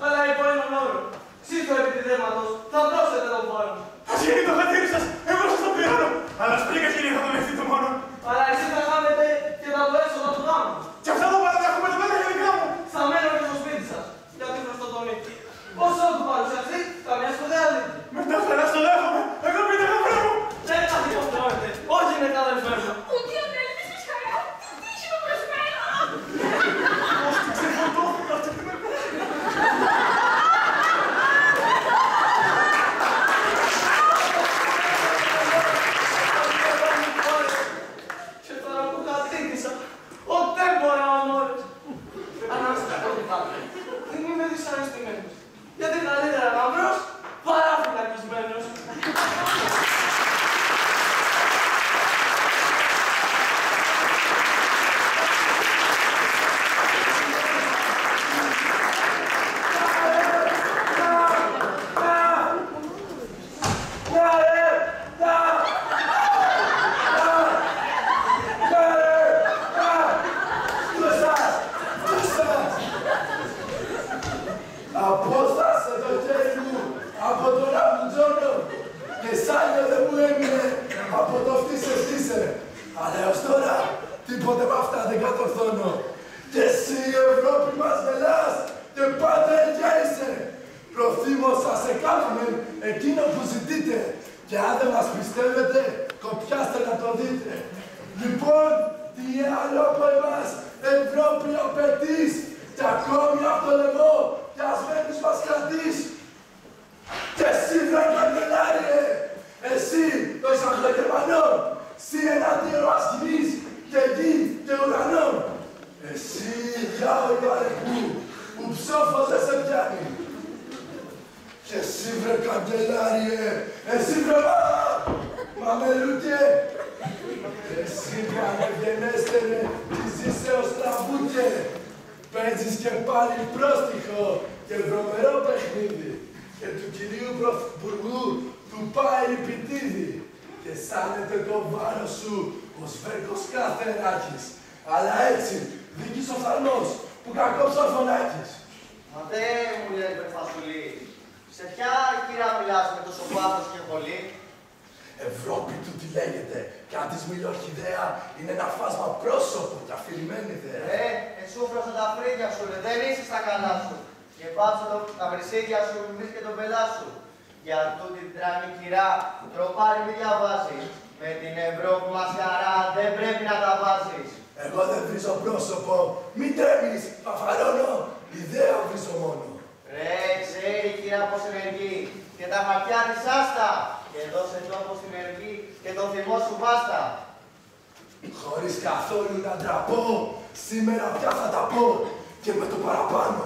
αλλά υπό έναν όρο. Σύστο επιτιδέματος, θα δώσετε τον πόνο. Ας γίνει το χατήρι σας, εγώ σας το πληρώνω. Αλλά σπρίκα κύριε θα τον ευθύτω μόνο. Αλλά εσείς θα χάνετε και θα το έσοδα του γάμου. Και αυτά το παραδέχομαι το πέντε γενικά μου. Θα μένω και στο σπίτι σας, γιατί χρωστώ τον νίκη. Όσο του παρουσιαστεί, καμιά σπουδαία δίκη. Μετά χαρά στο δέχομαι, εγώ πείτε καφέ μου. Δεν θα τυχοθρώνετε, όχι είναι αδελφέ μου. Ούτε η αδέλφη σας χαρά, τι τύχη μου προσφέρει. Πώς την ξεφορτώθηκα αυτή την Και τώρα που κατήτησα, ο τέμπορα ο μόρες. Ανάστε το λιβάδι. Δεν είμαι δυσαρεστημένος. Γιατί καλύτερα γαμπρός παρά φυλακισμένος. Απόστασε το χέρι μου από τον Ραμουτζόνο και σάλιο δεν μου έμεινε από το φτύσε. Αλλά έως τώρα τίποτε με αυτά δεν κατορθώνω. Και εσύ η Ευρώπη μας γελάς και πάντα ίδια είσαι. Προθύμως σας έκαναμε εκείνο που ζητείτε και αν δεν μας πιστεύετε κοπιάστε να το δείτε. Λοιπόν, τι άλλο από εμάς Ευρώπη απαιτείς και ακόμη από το λαιμό πιασμένους μας κρατείς. Και εσύ βρε καγκελάριε, εσύ το Ισαγγελγερμανό, εσύ εναντίον μας γης και γη και ουρανό. Εσύ διάολο αρεκού που ψόφος δεν σε πιάνει. Και εσύ βρε καγκελάριε, εσύ βρε μαμελούκε, εσύ βρε ανευγενέστερε της παίζεις και πάλι πρόστιχο και βρωμερό παιχνίδι. Και του κυρίου Πρωθυπουργού του πάει πιτίδι. Και σάνεται το βάρος σου ο Σβέρκος Καθεράκης. Αλλά έτσι, δίκης ο φθαρμός που κακός ορφωνάκης. Μα δεν μου λέει Περφασουλή, σε ποια κυρά μιλάς με τόσο πάθος και πολύ? Ευρώπη του τι λέγεται, κι αν της μιλώ ορχιδέα, είναι ένα φάσμα πρόσωπο και αφηρημένη ιδέα. Εσούφρωσε τα φρύδια σου, δεν είσαι στα καλά σου. Και πάψε τα βρυσίδια σου, μην βρεις και τον πελά σου. Για τούτη την τρανή κυρά, τροπάρι μη διαβάζεις. Με την Ευρώπη μας χαρά δεν πρέπει να τα βάζεις. Εγώ δεν βρίζω πρόσωπο, μην τρέμεις, παφαρώνω, ιδέα βρίζω μόνο. Ρε, ξέρει η κυρά πως ενεργεί, και τα μακιά της άστα. Και δώσε τόπο στην εργή και το θυμό σου βάστα. Χωρίς καθόλου να ντραπώ, σήμερα πια θα τα πω και με το παραπάνω.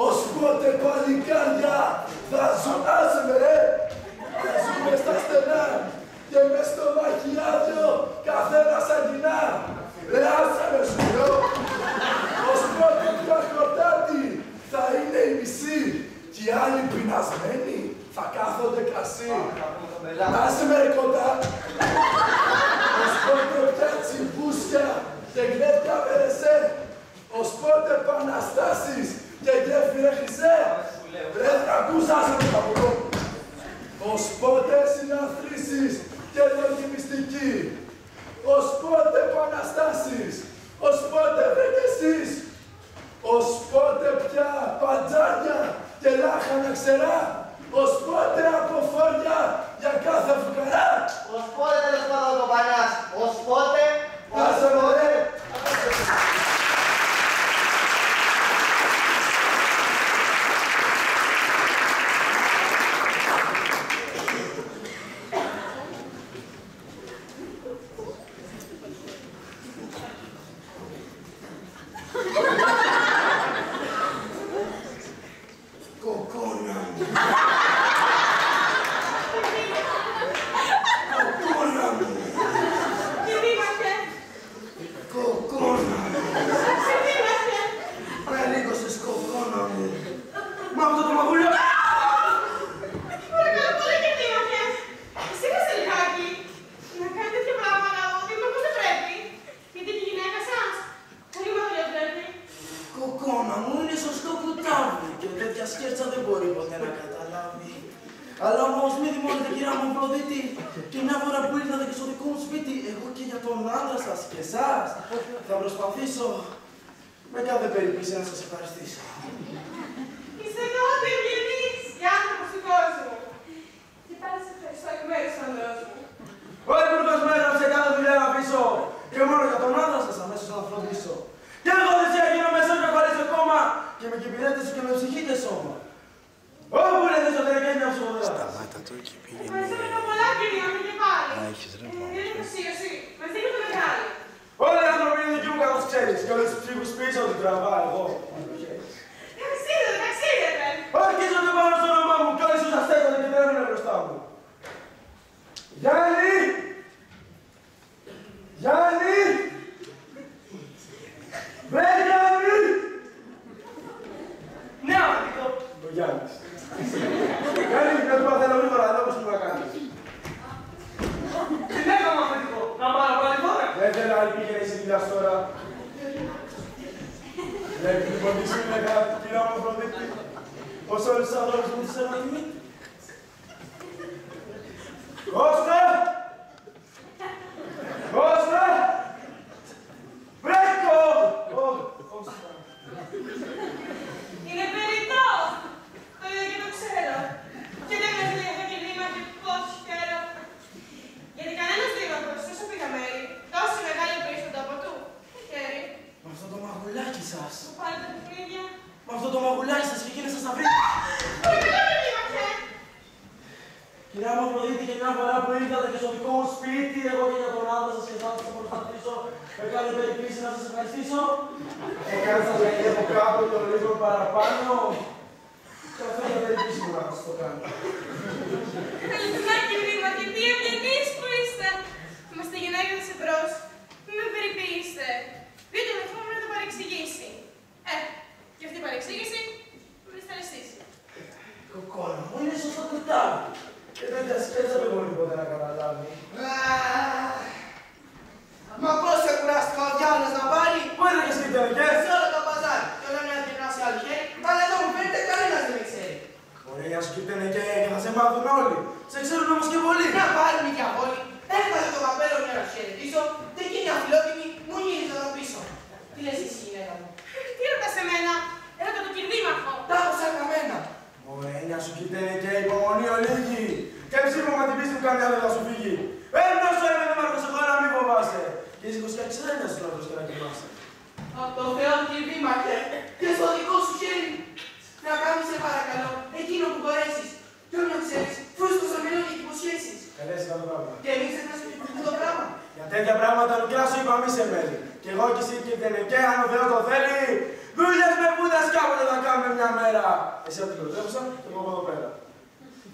Ως πότε παλικάρια θα ζουν, άσε με ρε, θα ζούμε στα στενά και μες στο μαχιάδιο καθένας αγκινά. Ρε άσε με σου λέω, ως πότε πια χορτάτη θα είναι η μισή και οι άλλοι πεινασμένοι θα κάθονται κασί. Άσε με ρε κοντά. Ως πότε πια τσιμπούσια και γλέπια βερεσέ. Ως πότε επαναστάσεις και γέφυρε χρυσέ. Ρε τραγούσασαι με τα ποδό. Ως πότε συναθρήσεις και λόγοι μυστικοί. Ως πότε επαναστάσεις. Ως πότε βρε κι εσείς. Ως πότε πια παντζάρια και λάχανα ξερά. Ως πότε αποφόρια για κάθε φουκαρά. Ως πότε τέλος πάντων το πανάς. Ως πότε. Άσε με ρε. Μην με περιποιήσετε. Δείτε με θυμό να το παρεξηγήσει. ξέρουν όμως και πολλοί. Να πάρουν και απόλυ. Έβγαλε το καπέλο για να τους χαιρετήσω και εκείνη αφιλότιμη μου γύριζε εδώ πίσω. Τι λες εσύ, γυναίκα μου? Τι ρωτάς εμένα, έρωτα το κινδύμαρχο. Τα άκουσα καμένα. Μωρένια σου κοιτάνε και υπομονή ολίγη. Και ψήφωμα την πίστη μου καμιά δεν θα σου φύγει. Όσο έμενε μάρκος εγώ να μην φοβάσαι. Και είσαι 26 χρόνια σου τρόπος και να κοιμάσαι. Από το Θεό του Δήμαρχε και στο δικό σου χέρι. Να κάνεις σε παρακαλώ εκείνο που μπορέσεις. Κι όμως ξέρεις, φούσκω στο μυαλό και υποσχέσεις. Καλές ήταν το πράγμα. Και μην ξεχνάς και το πράγμα. Για τέτοια πράγματα μικρά σου είπα μη σε μένει. Κι εγώ κι εσύ και αν ο Θεός το θέλει, δουλειές με πούτας κάποτε θα κάνουμε μια μέρα. Εσύ από την πρωτεύουσα και εγώ από εδώ πέρα.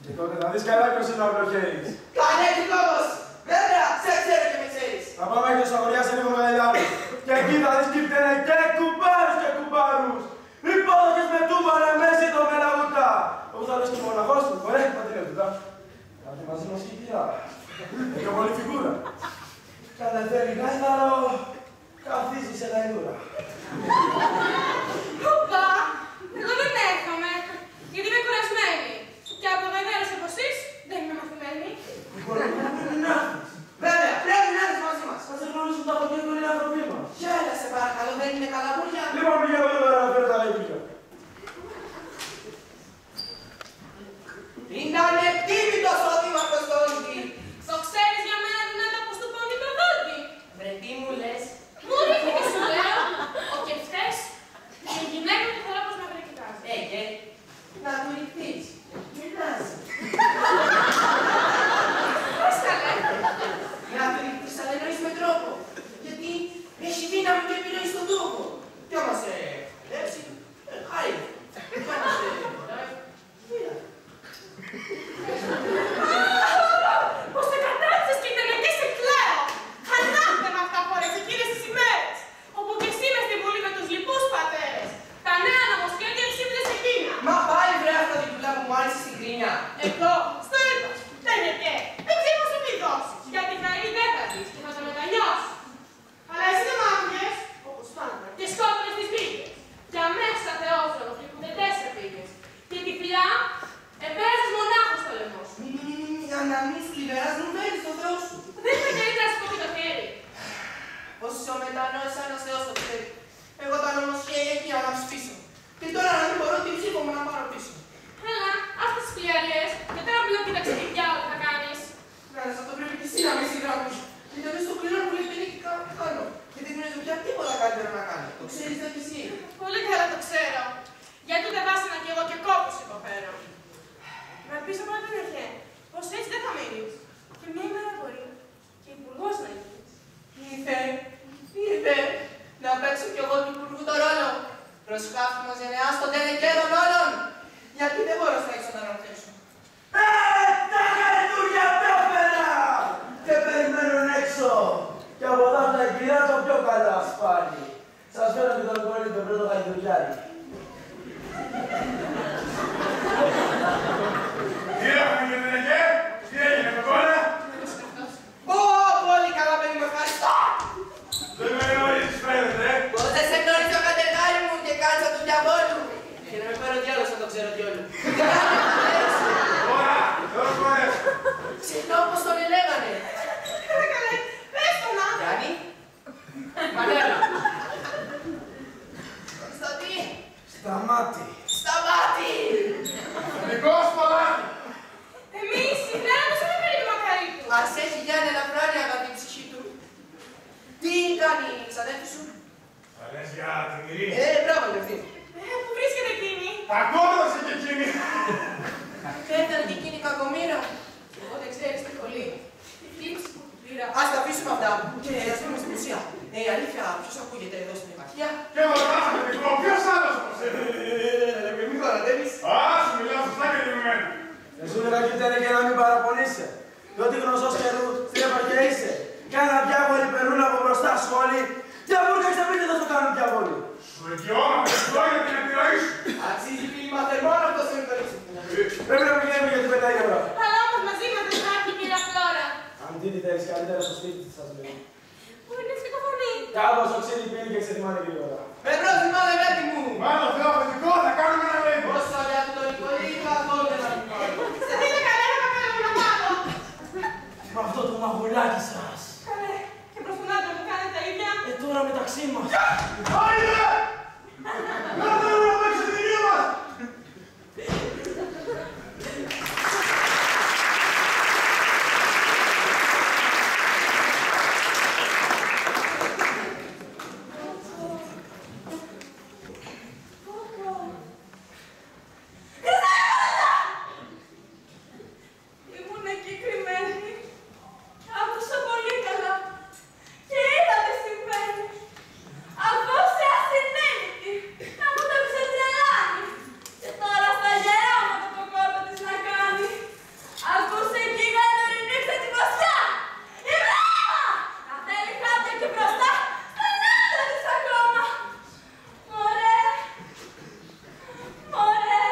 Και τότε θα δεις καλά ποιος είναι ο αυλοχέρης. Κανέκικος! Βέβαια, σε ξέρω και με ξέρεις. Θα πάμε και στο αγοριά σε λίγο μεγαλιάρους. Και εκεί θα δεις κύптενε και κουμπάρους και κουμπάρους. Υπόδοχες με τούμπανα μέση το μελαγούτα. Όπως θα λες και μοναχός του, ωραία, μα τι είναι τούτα. Κάτι μαζί μας και κυρία. Έχει πολύ φιγούρα. Καταφέρει γάιδαρο, καθίζει σε γαϊδούρα. Οπα, εγώ δεν έρχομαι, γιατί είμαι κουρασμένη. Και από γαϊδέρος όπως εσείς, δεν είμαι μαθημένη. Βέβαια, πρέπει να έρθεις μαζί μας. Θα σε γνωρίζουν τα αποκέντρια οι άνθρωποι μας. Για έλα σε παρακαλώ, δεν είναι καλά πουλιά. Λοιπόν, πηγαίνω εδώ πέρα να φέρω τα γαϊδούρια. Ήτανε τίμητος ο Δήμαρχος Τόντι. Το ξέρεις για μένα δυνατά πως του πόντι το δόντι. Βρε τι μου λες. Μου ρίχνει και σου λέω, ο κεφτές, η γυναίκα του θέλω πως με βρεκητάζει. Και να του ρηχτείς. Μιλάς. Πώς τα λέει. Να του ρηχτείς αλλά εννοείς με τρόπο. Γιατί έχει δύναμη και επιρροή στον τόπο. Κι όμως λέξη, χάρη. Κι όμως μίλα. Πώς σε κατάψες και ήταν και σε κλαίω. Χαλάτε με αυτά χώρες εκείνες τις ημέρες. Όπου και εσύ μες στη Βουλή με τους λοιπούς πατέρες. Τα νέα νομοσχέδια ψήφισες εκείνα. Μα πάλι βρε αυτά την πουλά που μου άρεσε στην κρίνια. Εγώ, στο είπα. Δεν είναι και. Δεν ξέρω πώς σου τη δώσεις. Γιατί καλή δεν θα δεις και θα το μετανιώσεις. Αλλά εσύ δεν μ' άκουγες, όπως πάντα, και σκότωνες τις πήγες. Και αμέσως Θεόφρονο που δεν τέσσερα πήγες. Και τη φιλιά, επέρασες μονάχος στο λαιμό σου. Να μην σκληράς, μου φέρεις το Θεό σου. Δεν είναι καλύτερα να σου κόβει το χέρι. Πως είσαι ο μετανόης ένας Θεός το ξέρει. Εγώ τα νομοσχέδια εκεί να τους πίσω. Και τώρα να μην μπορώ την ψήφο μου να πάρω πίσω. Έλα, αυτές τις φιλιαρίες, και τώρα πλέον κοίταξε τι διάλογο θα κάνεις. Κάνε, αυτό πρέπει και εσύ να με συγγράφεις. Γιατί στο κληρό μου λέει δεν έχει κάνω. Γιατί δεν γνωρίζω πια τίποτα καλύτερο να κάνει. Το ξέρεις δεν και εσύ. Πολύ καλά το ξέρω. Γιατί ούτε βάσανα κι εγώ και κόπους υποφέρω. Να πεις από την αρχή, πως έτσι δεν θα μείνεις. Και μια ημέρα μπορεί και υπουργός να γίνεις. Ήρθε να παίξω κι εγώ του υπουργού το ρόλο. Προσκάφτημος γενεάς των τελεκέρων όλων. Γιατί δεν μπορώ στα έξω να ρωτήσω. Τα γαϊδούρια τα φέρα! Και περιμένουν έξω. Και από εδώ τα κυρία το πιο καλά σπάνι. Σας φέρω και τον κόλλη τον πρώτο γαϊδουριάρι. Τι έχουμε και δεν έγινε, τι έγινε με κόλλα. Πολύ καλά παιδί μου, ευχαριστώ. Δεν με γνωρίζεις φαίνεται, Πως δεν σε γνώρισε ο κατεργάρι μου και κάτσα του διαβόλου. Και να με πάρω κι άλλος να το ξέρω κι όλου. Τώρα, δώσ' κόρες. Ξεχνώ πως τον ελέγανε. Καλέ, πες το να. Γιάννη. Μανέλα. Στο τι. Σταμάτη. Σταμάτη. Δικός παλάτι. Εμείς συνδέαμε σε ένα περίπου μακαρί του. Ας έχει Γιάννη ελαφράνει αγαπητή ψυχή του. Τι κάνει η ξαδέρφη σου. Θα λες για την Ειρήνη. Μπράβο Λευτή. Πού βρίσκεται εκείνη. Τα κόρδωσε και εκείνη. Πέθανε και εκείνη κακομοίρα. Και εγώ δεν ξέρεις τι κολλεί. Η θλίψη που του πήρα. Ας τα αφήσουμε αυτά. Και ας πούμε στην ουσία. Αλήθεια, ποιος ακούγεται εδώ στην επαρχία. Και εδώ ράσαμε δικό, ποιος άλλος όπως Μη χωρατεύεις. Σου μιλάω σωστά και δημιουργημένα. Εσύ λέγα κοιτάνε και να μην παραπονείσαι. Διότι γνωστός καιρού στην επαρχία είσαι. Κάνα διάβολοι περνούν από μπροστά σου όλοι. Τι αμπούρκα έχεις να πείτε θα σου κάνουν διάβολοι. Σου δικαιώμα και σου για την επιρροή σου. Αξίζει φίλημα θερμόν αυτός είναι περίπου. Πρέπει να πηγαίνουμε για την πεντάγια ώρα. Αλλά όμως μαζί μας δεν θα έρθει η κυρία Φλόρα. Αν τι θέλεις καλύτερα στο σπίτι της σας λέει. Πού είναι ψυχοφωνή. Κάπως ο ξύλι πίνει και ξετοιμάνε γρήγορα. Με πρόθυμα λεβέτη μου. Μάλλον Θεό αφεντικό, θα κάνουμε ένα ρεύμα. Όσο για το Νικολή, καθόλου δεν θα μην πάρω. Σε δείτε κανένα καπέλο μου να πάρω. μαγουλάκι σας. Καλέ, και προς τον άντρα μου κάνετε τα ίδια. Τώρα μεταξύ μας. Άιντε! Να θέλουμε να παίξει την ίδια μας! Ήμουν εκεί κρυμμένη. Άκουσα πολύ καλά. Και είδα τι συμβαίνει. Ακούσε ασυνείδητη. Να μου το ξετρελάνει. Και τώρα στα γεράματα το κόρπο της να κάνει. Ακούσε εκεί να του ρίξε τη βασιά. Η βράδυ! Να θέλει χάπια και μπροστά. Στον άντρα της ακόμα. Μωρέ. Μωρέ.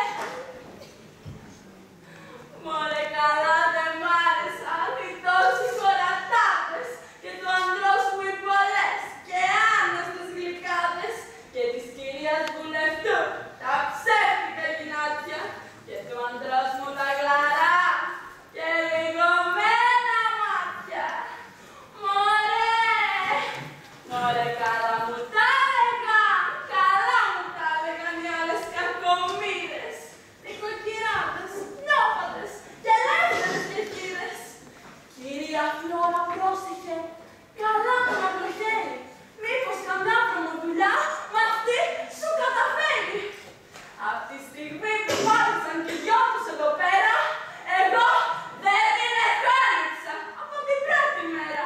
Μωρέ καλά δεν μ' άρεσαν οι τόσοι χωρατάδες και του ανδρός μου οι πολλές και άναστες γλυκάδες και της κυρίας βουλευτού τα ψεύτικα γυνάτια και του ανδρός μου τα γλαρά και λιγωμένα μάτια. Μωρέ, μωρέ καλά μου τα έλεγαν, καλά μου τα έλεγαν οι άλλες κακομοίρες, νοικοκυράδες, νιώπαντες και ελεύθερες κεφίδες. Κυρία Φλόρα, πρόσεχε, καλά να το χέρι, μήπως καμιά δουλειά μ' αυτή σου καταφέρει. Απ' τη στιγμή που μάθησαν και οι δυο τους εδώ πέρα, εγώ δεν την επέλεξα από την πρώτη μέρα.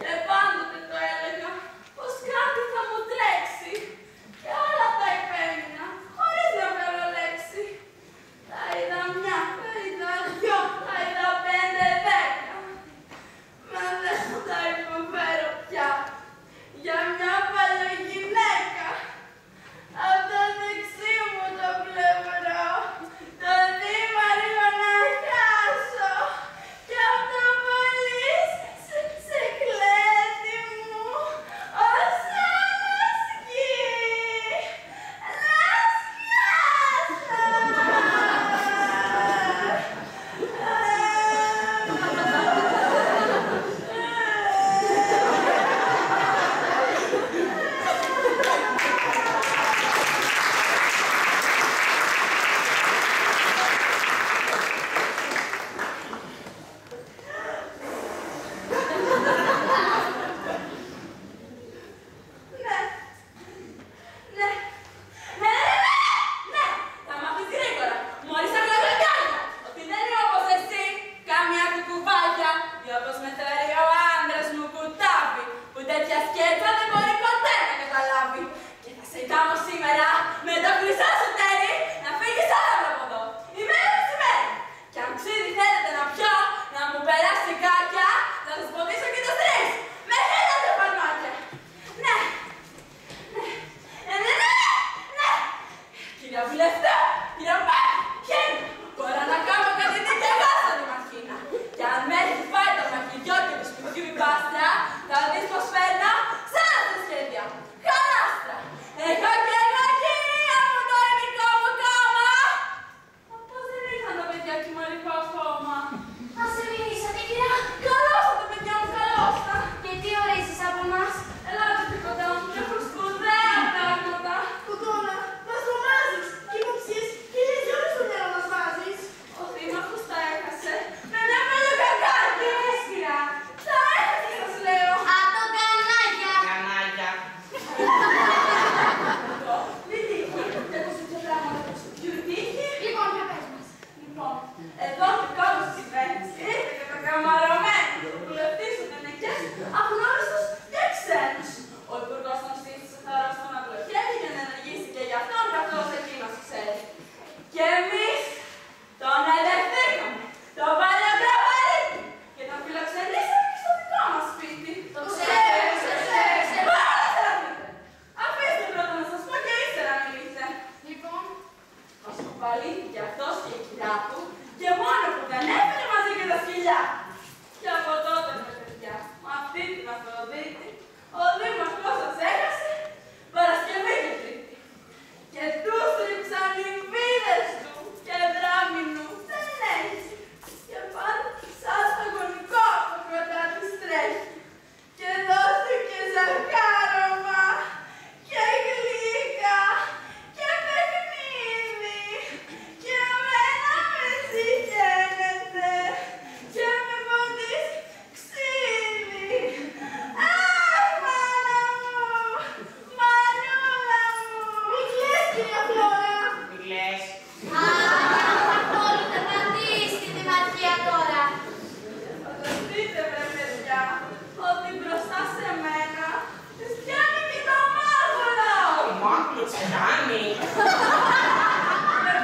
Και πάντοτε το έλεγα πως κάτι θα μου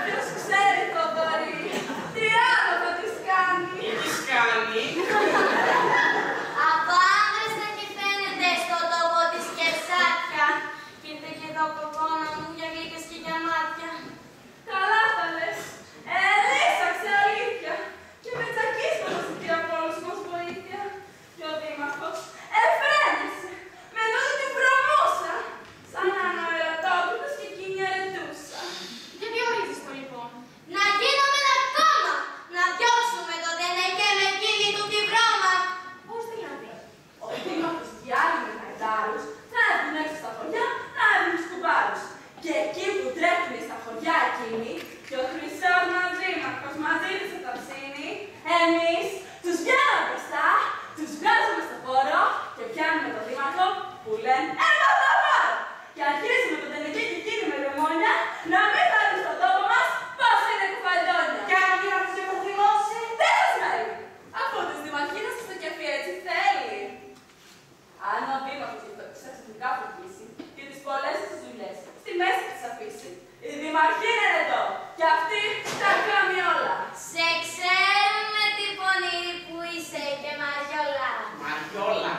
Ποιος ξέρει, Θοδωρή, τι άλλο θα της κάνει. Τι της κάνει. Από άνδρες θα και φαίνεται στον τόπο της κερσάτια. Κι ήρθε και εδώ κοκόνα μου για γλύκες και για μάτια. Καλά τα λες. Λύσαξε αλήθεια. Και με τσακίσματα ζητεί από όλους μας βοήθεια. Και ο δήμαρχος εφρένησε. Με νου την προμούσα. Σαν να είναι ο ερωτόπιτος και εκείνη αρετούσα. Και τι ορίζεις το λοιπόν? Να γίνουμε ένα κόμμα! Να διώξουμε το Τενεκέ με εκείνη του τη βρώμα! Πώς δηλαδή? Ο δήμαρχος και οι άλλοι μηχανητάρους θα έρθουν έξω στα χωριά να έρθουν κουμπάρους. Και εκεί που τρέχουν στα χωριά εκείνοι, και ο χρυσός μας δήμαρχος μαζί της θα τα ψήνει, εμείς τους βγαίνουμε μπροστά, τους βγάζουμε στο χώρο και πιάνουμε τον δήμαρχο που λένε «Έλα θα πάρω!» Και αρχίζουμε τον Τενεκέ και εκείνη με λεμόνια να μην φτάνουν στον τόπο μας πώς είναι κουφαντόνια. Και αν γίνει αυτός δεν θα θυμώσει. Δεν σας μένει! Αφού της δημαρχίνας στο κεφί έτσι θέλει. Αν ο δήμαρχος και το ξαφνικά φωτίσει και τις πολλές τις δουλειές στη μέση της αφήσει, η δημαρχίνα είναι εδώ και αυτή τα κάνει όλα. Σε ξέρουμε τι πονηρή που είσαι και Μαριόλα. Μαριόλα.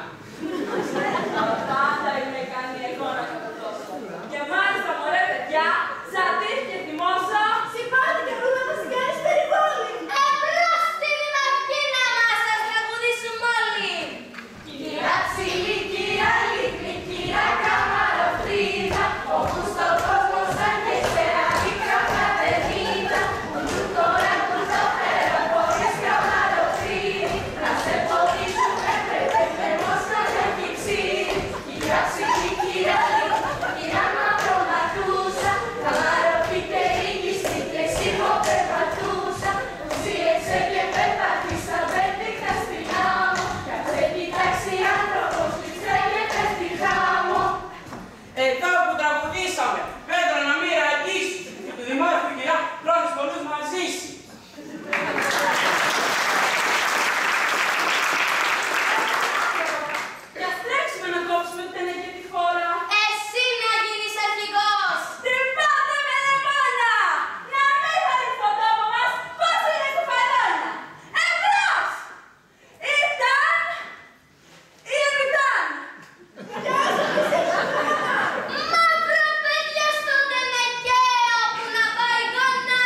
Αλλά πάντα είμαι ικανή εγώ να καταδώσω. Και μάλιστα μωρέ παιδιά, ζατήρ και θυμώσω, συμπάτη και βρούμε να μας κάνεις περιβόλη. Εμπρός στη δημαρχίνα μας, ας τραγουδήσουμε όλοι. Κυρία Ψηλή, κυρία Λίκνη, κυρία Καμαροφρίδα, όπου στον κόσμο σαν και σε αλήθεια Κατερίνα, που του τώρα που το φέρω μπορείς Καμαροφρίδη, να σε ποδήσουμε πρέπει θεμός να έχει ξύρι. Κυρία Ψηλή, κυρία Λίκνη, κυρία Μαυρομαρτούσα, Καμαροφυτερίκη στη κλεισίχο περπατούσα, ζήεξε και περπατήσα βέντικα στην άμμο, κι αν σε κοιτάξει άνθρωπος πιστεύετε στη χάμω. Εδώ που τραγουδήσαμε, πέτρα να μην ραγίσει και του δημάρχου κυρία χρόνους πολλούς μας ζήσει. Κι ας τρέξουμε να κόψουμε την Τενεκέ τη χώρα. Εσύ να γίνεις αρχηγός. Την πάτε με λεμόνια! Να μην χάνει στον τόπο μας πώς είναι κουφαλόνια. Εμπρός! Ήταν ή ήταν. Μαύρο παιδιά στον Τενεκέ, όπου να πάει γόνα.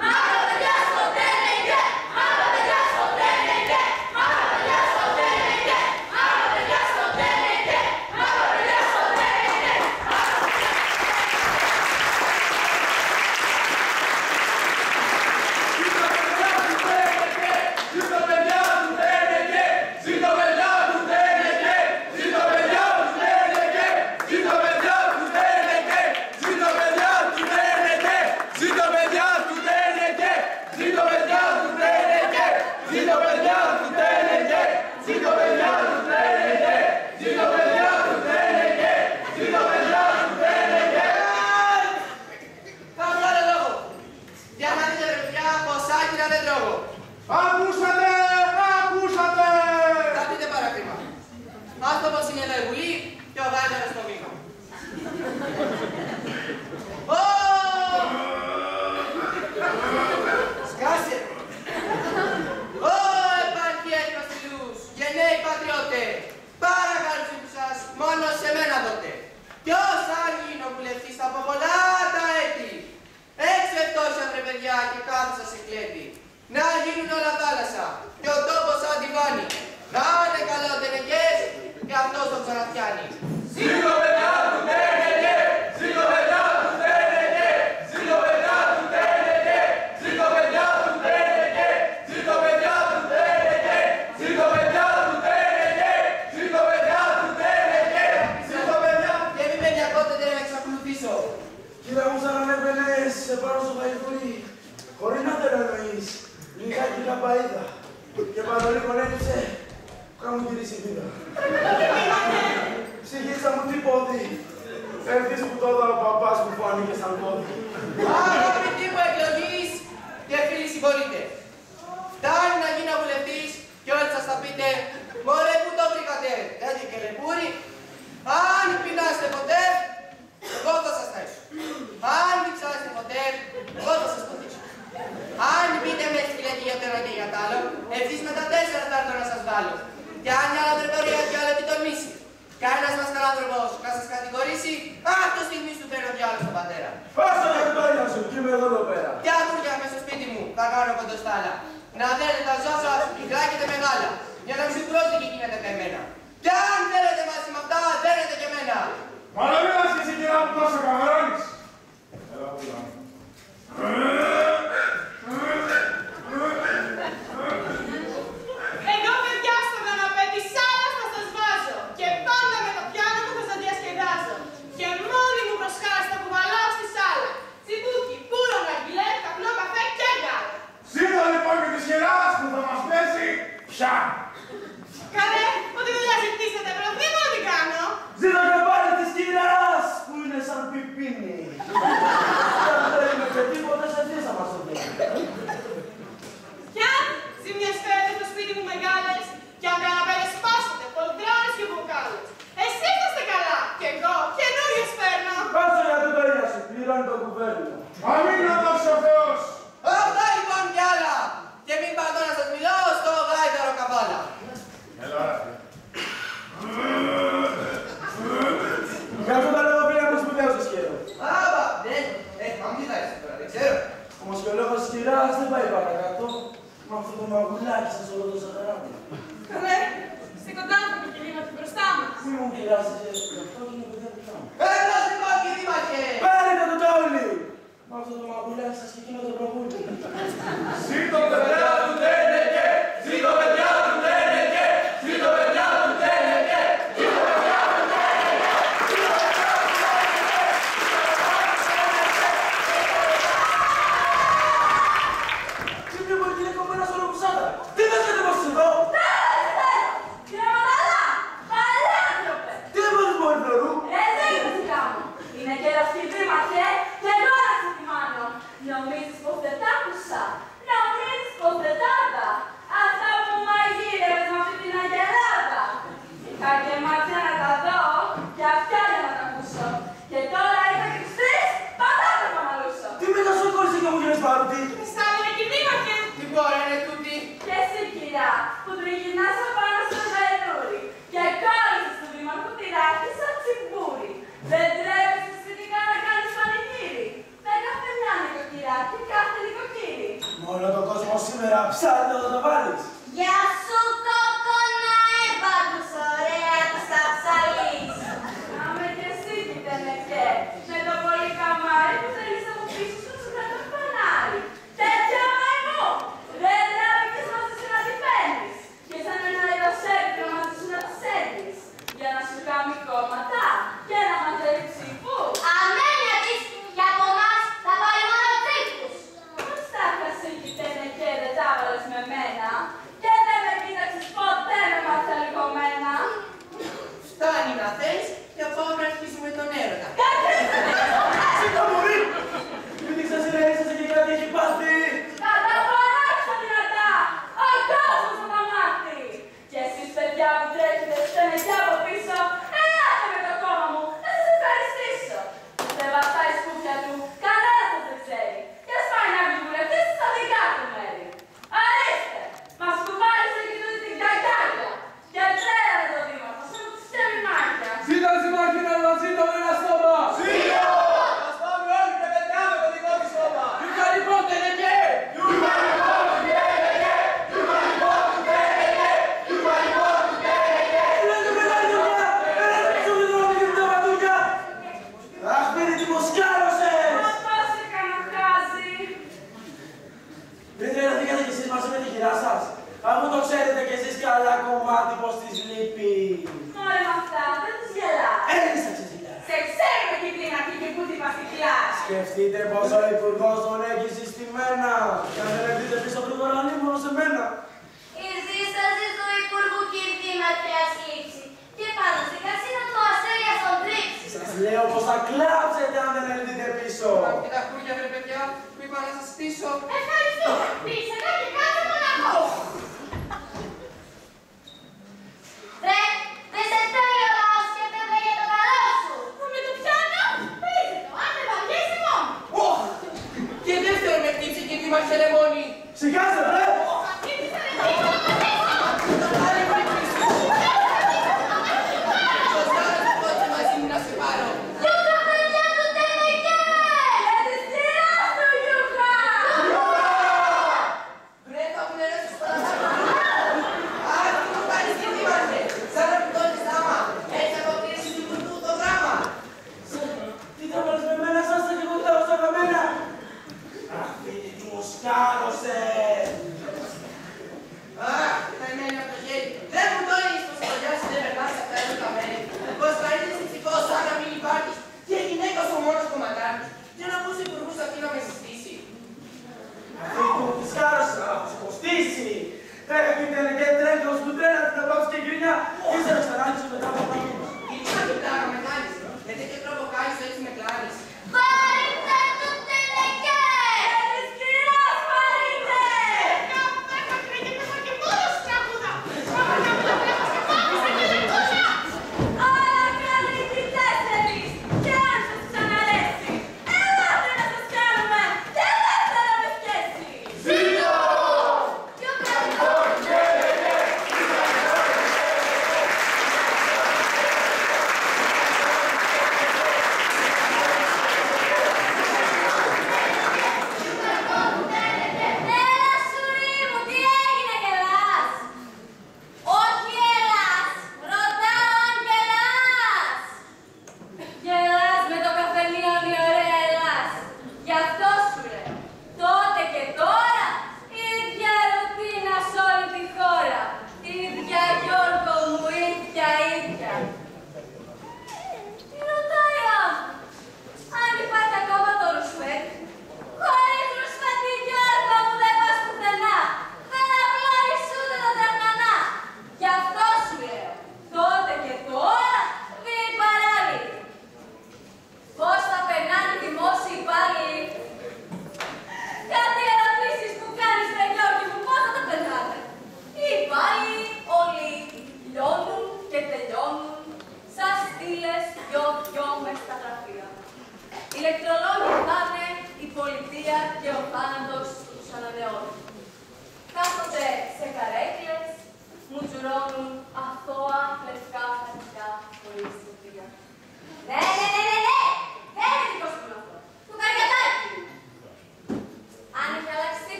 Μαύρο παιδιά στο Τενεκέ, μαύρο παιδιά στο Τενεκέ, μαύρο παιδιά στο Τενεκέ, μαύρο παιδιά στο Τενεκέ, μαύρο παιδιά στο Τενεκέ. Ζήτω παιδιά του Τενεκέ! Ζήτω παιδιά του Τενεκέ! Ζήτω παιδιά του Τενεκέ! Ζήτω παιδιά του Τενεκέ! Ζήτω παιδιά του Τενεκέ! Ζήτω παιδιά του Τενεκέ! Ζήτω παιδιά του Τενεκέ! Ζήτω παιδιά του Τενεκέ! Ζήτω παιδιά του Τενεκέ! Ζήτω παιδιά του Τενεκέ! Ζήτω παιδιά του Τενεκέ! Θα βγάλω λόγο. Για να δείτε ρε παιδιά πως άκυρα δεν τρώγω. Ακούσατε! Ακούσατε! Θα πείτε παρακρίμα. Αυτό πως είναι εδώ η Βουλή και ο Βάινταρας στο βήμα. Ω! Σκάσε! Ω επαρχίες βασιλούς, γενναίοι πατριώτες, παρακαλώ σας, μόνο σε μένα δότε. Ποιος αν γίνω βουλευτής από πολλά τα έτη. 6-7 βρε παιδιά και κάθισα σε κλέπη. Να γίνουν όλα θάλασσα και ο τόπος σαν τηβάνι. Να είναι καλό ο Τενεκές και αυτός τον ξαναφτιάνει. Ζήτω παιδιά του Τενεκέ! Ζήτω παιδιά του Τενεκέ! Ζήτω παιδιά του Τενεκέ! Ζήτω παιδιά του Τενεκέ! Ζήτω παιδιά του Τενεκέ! Ζήτω παιδιά του Τενεκέ! Ζήτω παιδιά του Τενεκέ! Ζήτω παιδιά! Και μην με διακόπτετε να εξακολουθήσω. Κοίτα μου σαν ανέβαινες πάνω στο γαϊδούρι, χωρίς να το εννοείς, λιγάκι καπαΐδα και πάνω λίγο έλειψε, κάμου γυρίσει βίδα. Ψυχίτσα μου τι πόδι, έρθεις που τότε ο παπάς μου φάνηκε σαν πόδι. Αγαπητοί μου εκλογείς και φίλοι συμπολίτε. Φτάνει να γίνω βουλευτής και όλοι σας θα πείτε «Μωρέ που το βρήκατε, έτσι και λεπούρι». Αν πεινάστε ποτέ, εγώ θα σας θέσω. Αν αυτή τη στιγμή σου φέρνω κι άλλο στον πατέρα. Πάσα για την παλιά σου και είμαι εγώ εδώ πέρα. Τι άκουργια μες στο σπίτι μου, θα κάνω κοντοστάλα. Να δείτε τα ζώα σας, μικρά και τα μεγάλα. Για να μην σου πρόσθεκε γίνεται με εμένα. Και αν θέλετε μαζί με αυτά, δένετε και εμένα. Μα να μην μας εσύ κυρία μου τόσο καμαρώνεις. Έλα που μιλάμε. Εγώ παιδιά στον καναπέ της άλλας θα σας βάζω και πάντα με το πιάνο μου θα σας διασκεδάζω. Και μόνη μου προσχάσει θα κουβαλάω στη σάλα. Τσιμπούκι, πουρο, ναργιλέ, καπνό καφέ και γάλα. Ζήτω λοιπόν και της χειράς που θα μας πέσει πια. Καλέ, ό,τι δουλειά ζητήσετε, προθύμω να την κάνω. Ζήτω και πάλι της κυράς που είναι σαν πιπίνι. Δεν θέλουμε και τίποτα σε τι θα μας το δίνει. Κι αν ζημιές φέρετε στο σπίτι μου μεγάλες, κι αν καναπέδες σπάσετε, πολτρώνες και μπουκάλες. Εσείς είστε καλά, κι εγώ καινούριες φέρνω. Πάσω για την παλιά σου, πληρώνει το κουβέρνο. Αμήν να δώσει ο Θεός. Αυτά λοιπόν κι άλλα. Και μην πατώ να σας μιλάω στο γάιδαρο καβάλα. Έλα ρε. Για αυτό τα λόγο πήρα από σπουδαίους σας χαίρο. Άμπα, μα μην κοιτάξεις τώρα, δεν ξέρω. Όμως και ο λόγος της κυράς δεν πάει παρακάτω. Με αυτό το μαγουλάκι σας όλο το σαταράδι. Καλέ, στην κοντά μου και κυλίματι μπροστά μας. Μη μου κυράσετε, αυτό είναι παιδιά δικά μου. Έλα λοιπόν και δήμαρχε. Πάρετε το τάουλι! Με αυτό το μαγουλάκι σας και εκείνο το προβούλι. Ζήτω παιδιά του Τένεκε! Ζήτω παιδιά του Τένεκε! Ζήτω παιδιά του Τένεκε! Ζήτω παιδιά του Τένεκε! Τι βλέπω εκεί είναι κομμένα στο ροπουσάτα. Τι βρίσκεται πως εδώ! Κύριε Μαναλά, καλέ άνθρωπε. Τι έπαθες μόλι Φλωρού! Δεν είναι φυσικά μου. Είναι καιρός και δήμαρχε και εγώ να ξετυμάνω. Νομίζεις πως δεν τ' άκουσα. Νομίζεις πως δεν τ' άκουσα. Αυτά που μαγείρευες με αυτή την αγελάδα. Είχα και μάτια να τα δω και αυτιά για να τα ακούσω. Και τώρα είχα και τους τρεις πατάτες να μαλούσω. Τι με τα σοκόρισε και μου γίνες παρούτη! Στάλινε και δήμαρχε. Τι μπορεί είναι τούτη. Και εσύ κυρά που τριγυρνάς απάνω στο βελούρι και κόλλησες του δήμαρχου τη ράχη σαν τσιμπούρι. Δεν τρέπεσαι σπιτικά να κάνεις πανηγύρι. Δεν καφενιάνε κοκκυρά και κάθε νοικοκύρι. Μόνο τον κόσμο σήμερα ψάχνει να το βάλεις. Γεια σου κόκκονα έμπαντους, ωραία τους θα ψαλείς. Άμε και εσύ κοιτενεκέ, με το πολύ καμάρι που θέλεις από πίσω σου σου να το φανάρι. Τέτοια μαϊμού, δεν τράβηκες μαζί σου να τη φέρνεις. Και σαν ένα αεροσέρπιο μαζί σου να το σέρνεις. Για να σου κάνει κόμματα και να μαζεύει ψήφους. Αμένια της, για από εμάς θα πάρει μόνο ψήφους. Πώς τα έχασε κοιτενεκέ δεν τα έβαλες με μένα. Και δεν με κοίταξες ποτέ με μάτια λιγωμένα. Φτάνει να θες και πάω να αρχίσουμε τον έρωτα. Σήκω μωρή! Μην την ξασυνέλησες και κάτι έχει πάθει! Καταπαράξω δυνατά! Ο κόσμος θα τα μάθει! Και εσείς παιδιά που τρέχετε στενεκιά από πίσω, ελάτε με το κόμμα μου, να σας ευχαριστήσω! Που δεν βαστάει η σκούφια του, κανένας σας δεν ξέρει. Και ας πάει να βγει βουλευτής στα δικά του μέρη. Ορίστε! Μας κουβάλισε και τούτη την κακάκια! Και τρέλανε το δήμαρχο, σαν τους στεμινάκια! Ζήτω συμμάχη να μας ζήτω ένα στόμα! Ζήτω! Ας πάμε όλοι και πετάμε το δικό της σώμα. Γιούχα λοιπόν Τένεκε! Γιούχα λοιπόν του Τένεκε! Γιούχα λοιπόν του Τένεκε! Γιούχα λοιπόν του Τένεκε! Έλατε μεγάλη δουλειά! Έλατε πίσω με τον όμιλο και τα πατούκια! Αχ, πήρε τι μοσκάρωσες! Αυτός έκανα χάζι! Δεν τρελαθήκατε κι εσείς μαζί με τη κυρά σας. Αφού το ξέρετε κι εσείς καλά κομμάτι πως της λείπει. Μόλι με αυτά, δεν τους γελάς. Έλυς θα ξεζηλιά. Σε ξέρουμε τι πίνακι και πού την παστικλάς. Σκεφτείτε πως ο υπουργός τον έχει συστημένα. Και αν δεν έρθετε πίσω γρήγορα μόνο σε μένα. Η σύσταση του Υπουργού και η δήμαρχια λήψη. Και πάνω στην κασίνα του αστέρια στον τρίψη. Σας λέω πως θα κλάψετε αν δεν έρθετε πίσω. Και τα χούρια βρε παιδιά που είπα να σας στήσω. Ευχαριστούμε. Πήξε και κάτσε μοναχό. Ρε, δεν σε θέλει ο λαός και πέφτει για το καλό σου. Με το πιάνω, πείτε το, αν δεν βαριέσαι μόνο. Ωχ! Και δεύτερο με χτύψε και δήμαρχε λεμόνι. Σιγάστε βρε! Σωστά να σου πω μαζί μου να σε πάρω.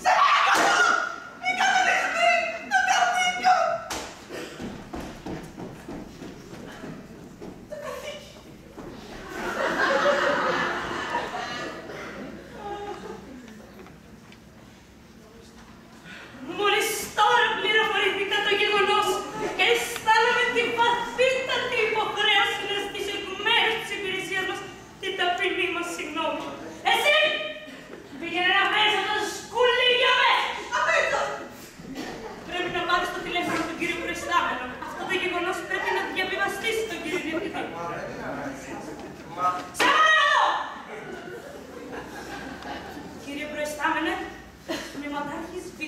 Σε παρακαλώ! Μην καθαρίσετε το καθήκιο! Το καθήκι. Μόλις τώρα πληροφορήθηκα το γεγονός και αισθάνομαι τη βαθύτατη υποχρέωση να στήσω εκ μέρους της υπηρεσίας μας την ταπεινή μας συγγνώμη. Εσύ! Πήγαινε να πες αυτό το σκουλί για μέσα! Απέτω! Πρέπει να πάρεις το τηλέφωνο του κύριου προϊστάμενο. Αυτό το γεγονός πρέπει να διαβιβαστεί στον κύριο διευθυντή. Σε παρακαλώ! Κύριε προϊστάμενε, τμήματάρχης Β.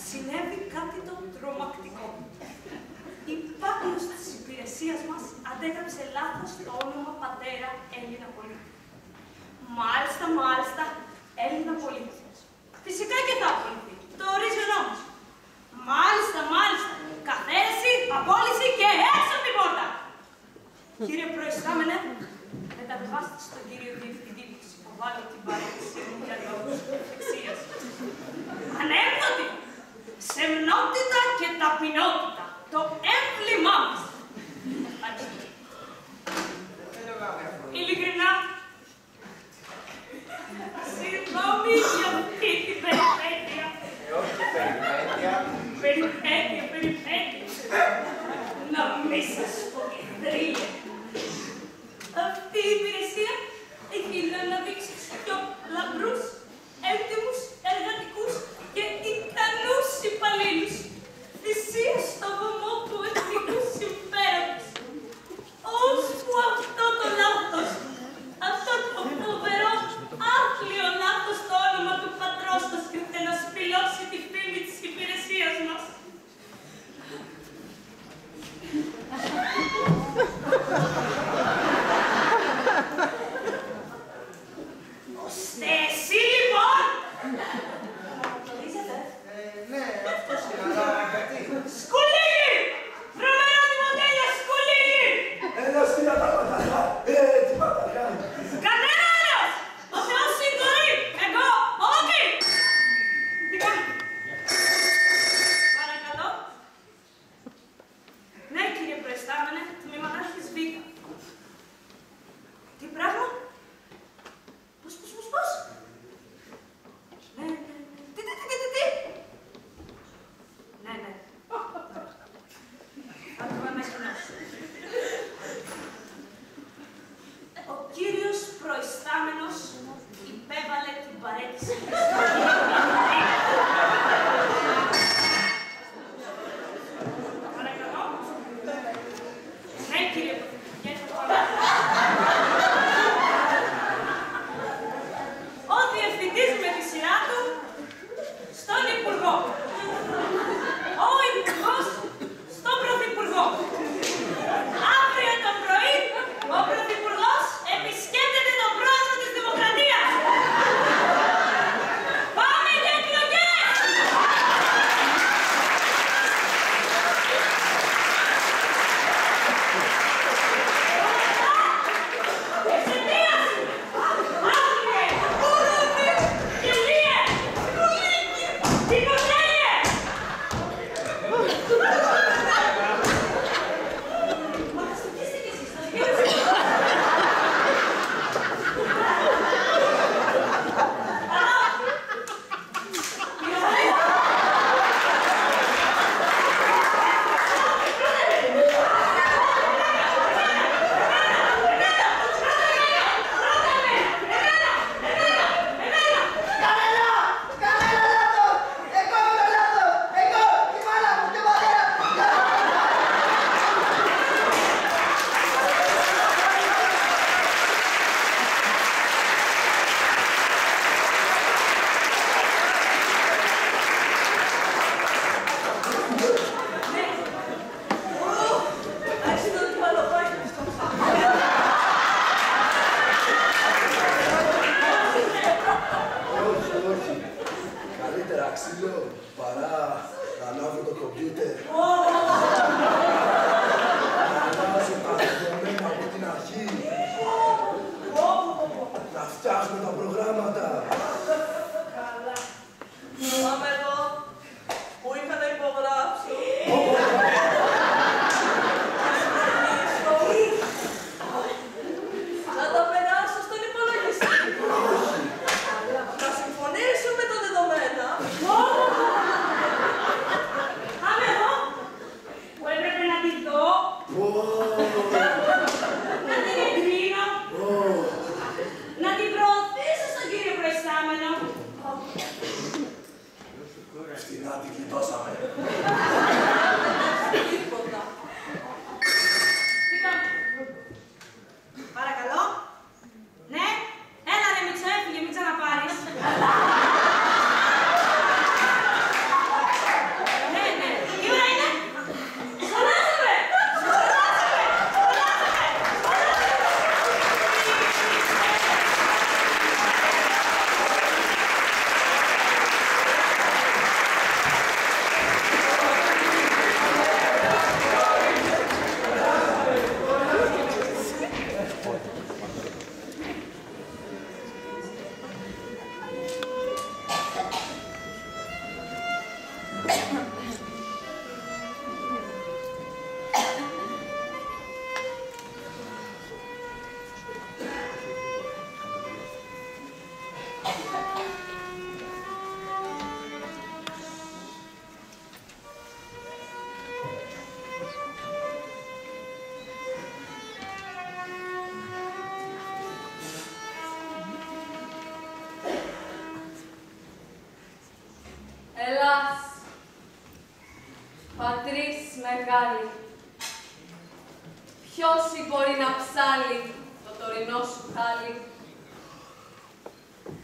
Συνέβη κάτι το τρομακτικό. Υπάλληλος της υπηρεσίας μας αντέγραψε λάθος το όνομα πατέρα Έλληνα πολίτη. Μάλιστα, Έλληνα πολίτη. Φυσικά και θα απολυθεί. Το ορίζει ο νόμος. Μάλιστα. Καθαίρεση, απόλυση και έξω από την πόρτα. Κύριε προϊστάμενε, μεταβιβάστε στον κύριο διευθυντή που υποβάλλει την παρέτησή μου για λόγους ευθεξίας. Ανέμβοτη, σεμνότητα και ταπεινότητα. Το έμβλημά μας. Ειλικρινά, συγγνώμη για αυτή την περιπέτεια. Όχι περιπέτεια. Περιπέτεια. Να μη σας πω και τρία. Αυτή η υπηρεσία έχει να δείξει πιο λαμπρούς, έτοιμους, εργατικούς και ικανούς υπαλλήλους. Θυσία στο βωμό του εθνικού συμφέροντος. Ώσπου αυτό το λάθος, αυτό το φοβερό, άθλιο λάθος στο όνομα του πατρός σας ήρθε να σπηλώσει τη φήμη της υπηρεσίας μας. Ώστε εσύ λοιπόν! Ναι, αυτός είναι, αλλά γιατί. Σκουλίγι! Βρωμένο τη μοντέλια, σκουλίγι! Έλα στην ατάματα, τι παταριά. Κανένα άλλος! Ο Θεός συγχωρεί! Εγώ, όχι! Τι κάνει? Παρακαλώ. Ναι, κύριε προϊστάμενε, τμήματάρχης Β. Τι πράγμα? Πώς? Ναι. Τι? Ναι. Θα το ανακοινώσω. Ο κύριος προϊστάμενος υπέβαλε την παρέτηση. Παρακαλώ. Ναι, κύριε ο διευθυντής με τη σειρά του στον Υπουργό. Ο Υπουργός στον Πρωθυπουργό. Αύριο το πρωί ο Πρωθυπουργός επισκέπτεται τον πρόεδρο της Δημοκρατίας. Πάμε για εκλογές! Εξαιτίας! Άθλιε! Γελίε! Υποτέλειε! Μα θα στοιχήσετε κι εσείς, θα στοιχήσετε. φτιάχνω τα προγράμματα. Ελλάς, πατρίς μεγάλη, ποιος μπορεί να ψάλει το τωρινό σου χάλι.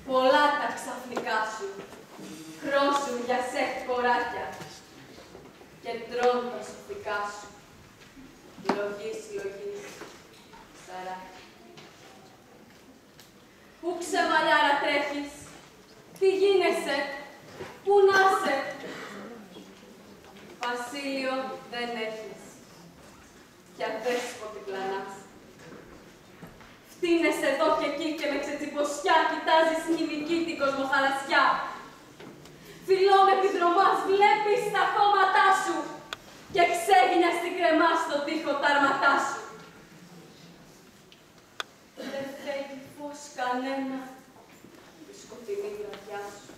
Πολλά τα ξαφνικά σου, χρώσουν για σεχ κοράκια και τρών τα σοφικά σου, λογής, σαράκια. Πού ξεμαλιάρα τρέχεις, τι γίνεσαι, πού νάσαι. Βασίλειο δεν έχεις, κι αδέσποτη πλανάς. Φτύνεσαι εδώ και εκεί και με ξετσιποσιά κοιτάζεις νημική την κοσμοχαλασιά. Φιλών επιδρομάς βλέπεις τα χώματά σου και ξέγινια στην κρεμά στον τοίχο τα αρματά σου. Δεν φεύγει φως κανένα τη σκοτεινή βραδιά σου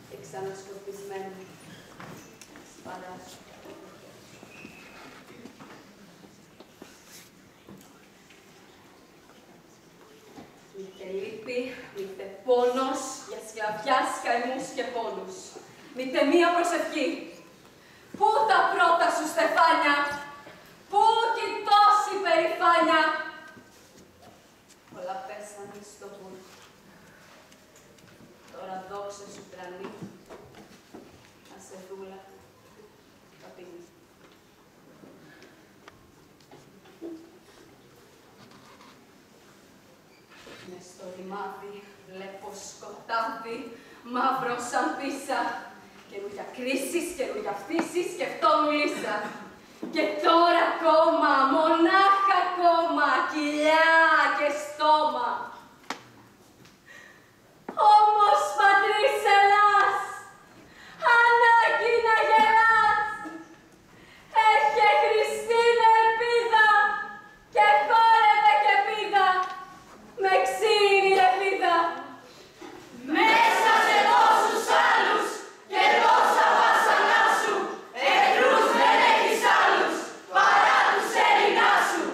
και ξανασκορπισμένα σπαρά σου. Μήτε λύπη, μήτε πόνος για σκλαβιάς, καημούς και πόνους. Μήτε μία προσευχή. Πού τα πρώτα σου στεφάνια, πού κι τόση περηφάνια. Όλα πέσανε στο βουνό. Τώρα δόξα σου τρανή, ασεδούλα, ταπεινή. Μες στο ρημάδι βλέπω σκοτάδι, μαύρο σαν πίσα. Καινούρια κρίσεις, καινούρια φύσεις, σκεφτόμουν λύσα. Και τώρα ακόμα, μονάχα ακόμα, κοιλιά και στόμα. Όμως, πατρίς Ελλάς, ανάγκη να γελάς. Έχε Χριστίνε ελπίδα και χόρευε και πίδα με ξύνη ελπίδα. Μέσα σε τόσους άλλους και τόσα βάσανά σου, εχθρούς δεν έχεις άλλους παρά τους Έλληνάς σου.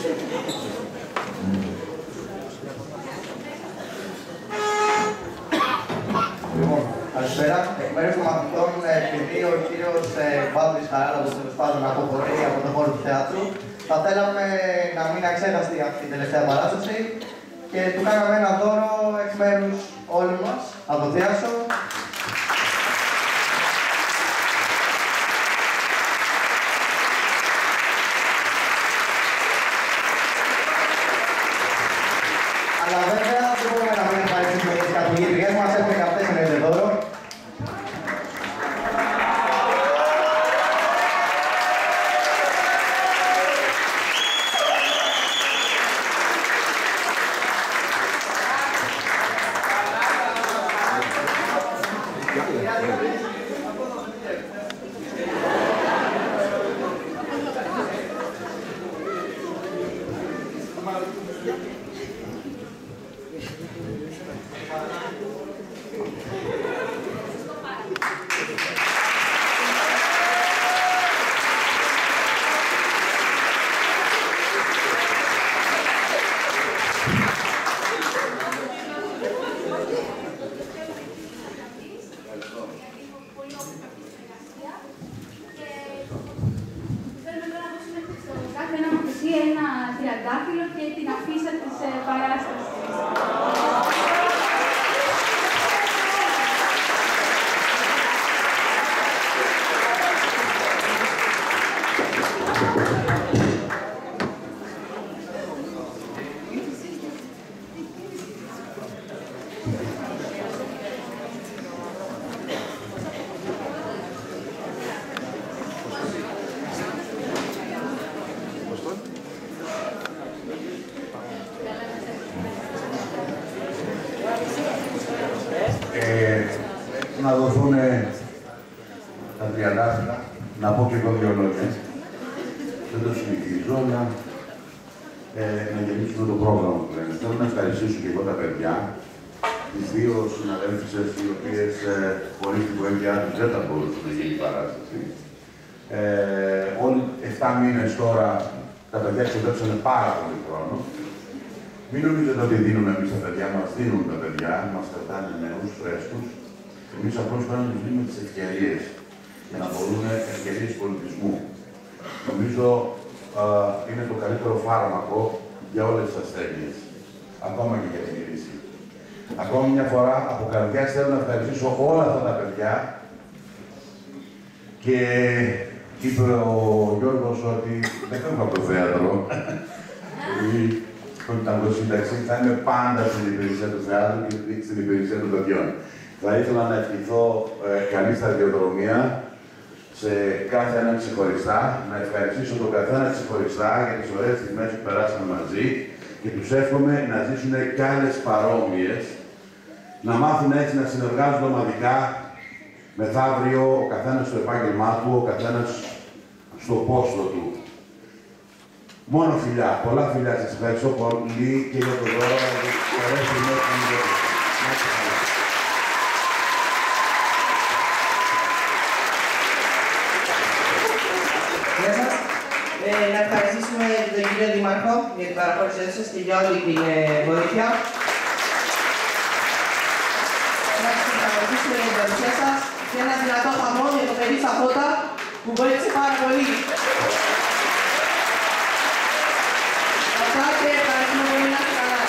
Λοιπόν, καλησπέρα. Εκ μέρους των μαθητών, επειδή ο κύριος Παύλης Χαράλαμπος τέλος πάντων αποχωρεί από τον χώρο του θεάτρου, θα θέλαμε να μην αξέχαστη αυτή την τελευταία παράσταση και του κάναμε ένα δώρο εκ μέρους όλων μας. Θα το διάσω. Αλλά βέβαια δεν μπορούμε να μην ευχαριστήσουμε τις καθηγήτριες μας, έχουμε και αυτές εννοείται δώρο. Ένα τριαντάφυλλο και την αφίσα της παράστασης. Να δοθούν τα τριαντάφυλλα, να πω και εγώ δύο λόγια. Δεν το συνηθίζω, αλλά να γεμίσουμε το πρόγραμμα που λένε. Θέλω να ευχαριστήσω και εγώ τα παιδιά, τις δύο συναδέλφισες, οι οποίες χωρίς την βοήθειά τους δεν θα μπορούσε να γίνει η παράσταση. Όλοι 7 μήνες τώρα τα παιδιά ξοδέψανε πάρα πολύ χρόνο. Μην νομίζετε ότι δίνουμε εμείς τα παιδιά, μας δίνουν τα παιδιά, μας κρατάνε νέους, φρέσκους. Εμείς απλώς πρέπει να τους δίνουμε τις ευκαιρίες για να μπορούν ευκαιρίες πολιτισμού. Νομίζω είναι το καλύτερο φάρμακο για όλες τις ασθένειες, ακόμα και για την κρίση. Ακόμα μια φορά, από καρδιάς θέλω να ευχαριστήσω όλα αυτά τα παιδιά και είπε ο Γιώργος ότι δεν φεύγω από το θέατρο. Που ήταν το σύνταξη, θα είμαι πάντα στην υπηρεσία του θεάτρου και στην υπηρεσία των παιδιών. Θα ήθελα να ευχηθώ καλή σταδιοδρομία σε κάθε έναν ξεχωριστά, να ευχαριστήσω τον καθένα ξεχωριστά για τις ωραίες στιγμές που περάσαμε μαζί και τους εύχομαι να ζήσουν κι άλλες παρόμοιες, να μάθουν έτσι να συνεργάζονται ομαδικά, μεθαύριο ο καθένας στο επάγγελμά του, ο καθένας στο πόστο του. Μόνο φιλιά, πολλά φιλιά σας ευχαριστώ πολύ και για το δώρο. Ωραίες στιγμές που μου δώσετε. Γεια σας. Να ευχαριστήσουμε τον κύριο Δήμαρχο για την παραχώρησή σας και για όλη την βοήθεια. Να σας ευχαριστήσουμε για την παρουσία σας και ένα δυνατό χαμό για το παιδί Σαφώτα που βοήθησε πάρα πολύ. Αυτά και ευχαριστούμε πολύ να είστε καλά.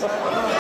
Σ' αγαπάω.